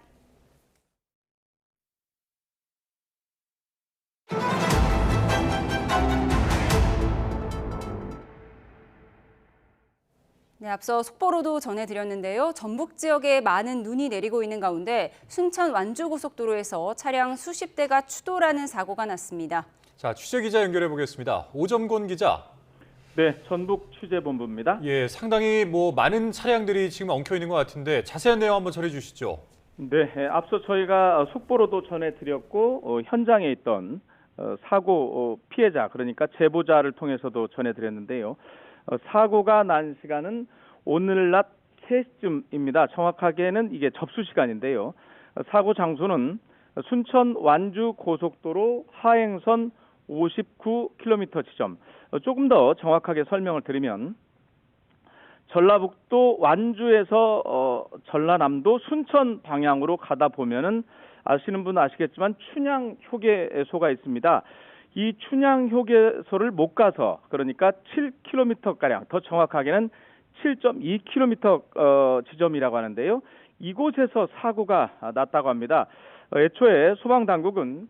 네, 앞서 속보로도 전해드렸는데요. 전북 지역에 많은 눈이 내리고 있는 가운데 순천 완주고속도로에서 차량 수십 대가 추돌하는 사고가 났습니다. 자, 취재기자 연결해 보겠습니다. 오점곤 기자. 네, 전북 취재본부입니다. 예, 상당히 뭐 많은 차량들이 지금 엉켜 있는 것 같은데 자세한 내용 한번 전해 주시죠. 네, 앞서 저희가 속보로도 전해드렸고 현장에 있던 사고 피해자, 그러니까 제보자를 통해서도 전해드렸는데요. 사고가 난 시간은 오늘 낮 3시쯤입니다. 정확하게는 이게 접수 시간인데요. 사고 장소는 순천 완주 고속도로 하행선 59km 지점. 조금 더 정확하게 설명을 드리면 전라북도 완주에서 전라남도 순천 방향으로 가다 보면은 아시는 분은 아시겠지만 춘향 휴게소가 있습니다. 이 춘향 휴게소를 못 가서 그러니까 7km가량, 더 정확하게는 7.2km 지점이라고 하는데요. 이곳에서 사고가 났다고 합니다. 애초에 소방당국은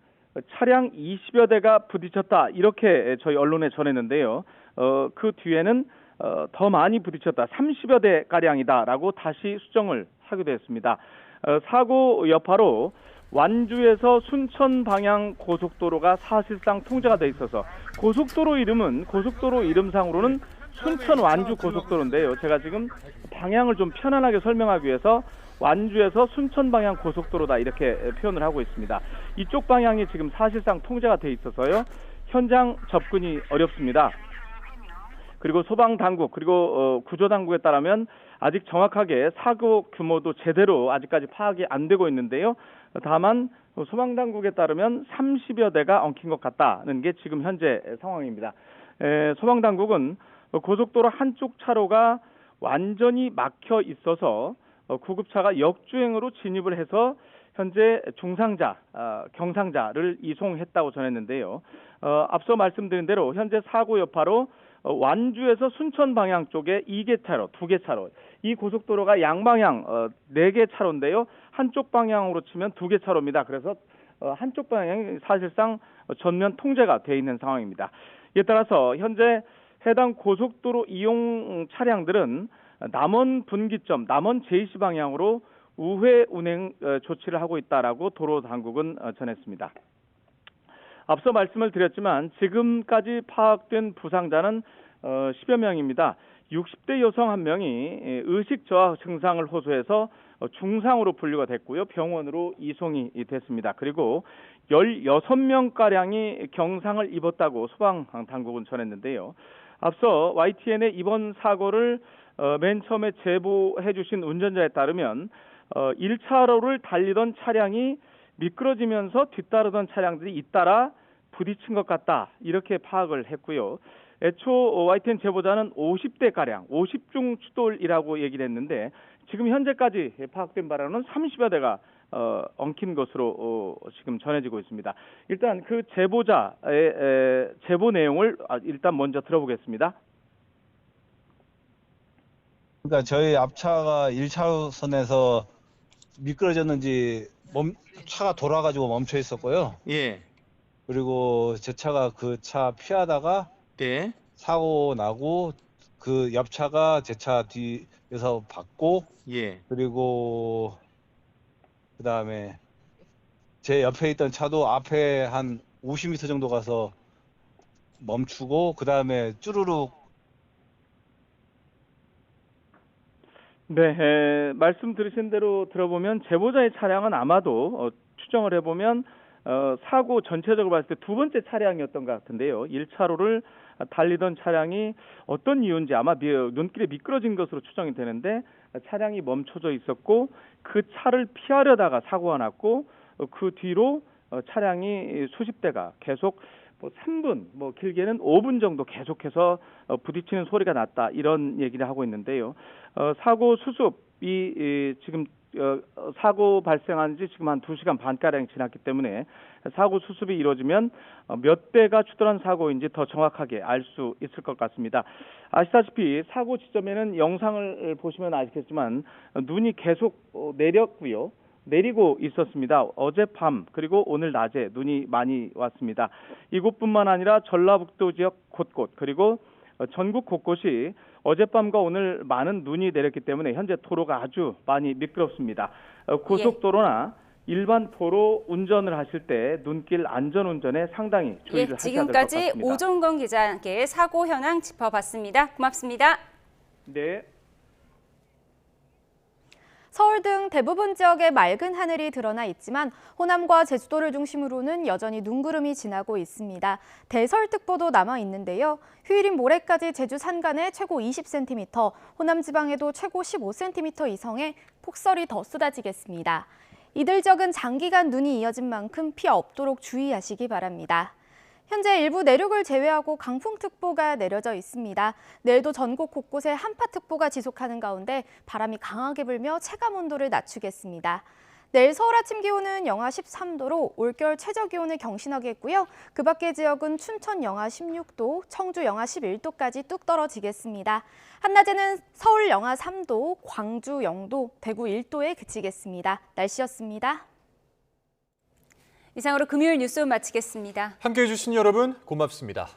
차량 20여 대가 부딪혔다 이렇게 저희 언론에 전했는데요. 그 뒤에는 더 많이 부딪혔다, 30여 대가량이다라고 다시 수정을 하기도 했습니다. 사고 여파로 완주에서 순천 방향 고속도로가 사실상 통제가 돼 있어서 고속도로 이름상으로는 순천 완주 고속도로인데요. 제가 지금 방향을 좀 편안하게 설명하기 위해서 완주에서 순천 방향 고속도로다 이렇게 표현을 하고 있습니다. 이쪽 방향이 지금 사실상 통제가 돼 있어서요. 현장 접근이 어렵습니다. 그리고 소방당국 그리고 구조당국에 따르면 아직 정확하게 사고 규모도 제대로 아직까지 파악이 안 되고 있는데요. 다만 소방당국에 따르면 30여 대가 엉킨 것 같다는 게 지금 현재 상황입니다. 소방당국은 고속도로 한쪽 차로가 완전히 막혀 있어서 구급차가 역주행으로 진입을 해서 현재 중상자, 경상자를 이송했다고 전했는데요. 앞서 말씀드린 대로 현재 사고 여파로 완주에서 순천 방향 쪽에 2개 차로, 2개 차로. 이 고속도로가 양방향 4개 차로인데요. 한쪽 방향으로 치면 2개 차로입니다. 그래서 한쪽 방향이 사실상 전면 통제가 돼 있는 상황입니다. 이에 따라서 현재 해당 고속도로 이용 차량들은 남원 분기점, 남원 제이시 방향으로 우회 운행 조치를 하고 있다라고 도로당국은 전했습니다. 앞서 말씀을 드렸지만 지금까지 파악된 부상자는 10여 명입니다. 60대 여성 1명이 의식 저하 증상을 호소해서 중상으로 분류가 됐고요. 병원으로 이송이 됐습니다. 그리고 16명가량이 경상을 입었다고 소방당국은 전했는데요. 앞서 YTN의 이번 사고를 맨 처음에 제보해 주신 운전자에 따르면 1차로를 달리던 차량이 미끄러지면서 뒤따르던 차량들이 잇따라 부딪힌 것 같다. 이렇게 파악을 했고요. 애초 YTN 제보자는 50대가량, 50중 추돌이라고 얘기를 했는데 지금 현재까지 파악된 바로는 30여 대가 엉킨 것으로 지금 전해지고 있습니다. 일단 그 제보자의 제보 내용을 일단 먼저 들어보겠습니다. 그러니까 저희 앞차가 1차선에서 미끄러졌는지 차가 돌아가지고 멈춰 있었고요. 예. 그리고 제 차가 그 차 피하다가 네. 사고 나고 그 옆차가 제 차 뒤에서 받고 예. 그리고 그다음에 제 옆에 있던 차도 앞에 한 50m 정도 가서 멈추고 그다음에 쭈루룩. 네, 말씀 들으신 대로 들어보면 제보자의 차량은 아마도 추정을 해보면 사고 전체적으로 봤을 때 두 번째 차량이었던 것 같은데요. 1차로를 달리던 차량이 어떤 이유인지 아마 눈길에 미끄러진 것으로 추정이 되는데 차량이 멈춰져 있었고 그 차를 피하려다가 사고가 났고 그 뒤로 차량이 수십 대가 계속 3분, 길게는 5분 정도 계속해서 부딪히는 소리가 났다. 이런 얘기를 하고 있는데요. 사고 수습이 지금 사고 발생한 지 지금 한 2시간 반가량 지났기 때문에 사고 수습이 이루어지면 몇 대가 추돌한 사고인지 더 정확하게 알 수 있을 것 같습니다. 아시다시피 사고 지점에는 영상을 보시면 아시겠지만 눈이 계속 내렸고요. 내리고 있었습니다. 어젯밤 그리고 오늘 낮에 눈이 많이 왔습니다. 이곳뿐만 아니라 전라북도 지역 곳곳 그리고 전국 곳곳이 어젯밤과 오늘 많은 눈이 내렸기 때문에 현재 도로가 아주 많이 미끄럽습니다. 고속도로나 일반 도로 운전을 하실 때 눈길 안전운전에 상당히 주의를 하셔야 될 것 같습니다. 지금까지 오종건 기자와 함께 사고 현황 짚어봤습니다. 고맙습니다. 네. 서울 등 대부분 지역에 맑은 하늘이 드러나 있지만 호남과 제주도를 중심으로는 여전히 눈구름이 지나고 있습니다. 대설특보도 남아 있는데요. 휴일인 모레까지 제주 산간에 최고 20cm, 호남 지방에도 최고 15cm 이상의 폭설이 더 쏟아지겠습니다. 이들 지역은 장기간 눈이 이어진 만큼 피해 없도록 주의하시기 바랍니다. 현재 일부 내륙을 제외하고 강풍특보가 내려져 있습니다. 내일도 전국 곳곳에 한파특보가 지속하는 가운데 바람이 강하게 불며 체감온도를 낮추겠습니다. 내일 서울 아침 기온은 영하 13도로 올겨울 최저기온을 경신하겠고요. 그 밖의 지역은 춘천 영하 16도, 청주 영하 11도까지 뚝 떨어지겠습니다. 한낮에는 서울 영하 3도, 광주 0도, 대구 1도에 그치겠습니다. 날씨였습니다. 이상으로 금요일 뉴스 마치겠습니다. 함께해 주신 여러분 고맙습니다.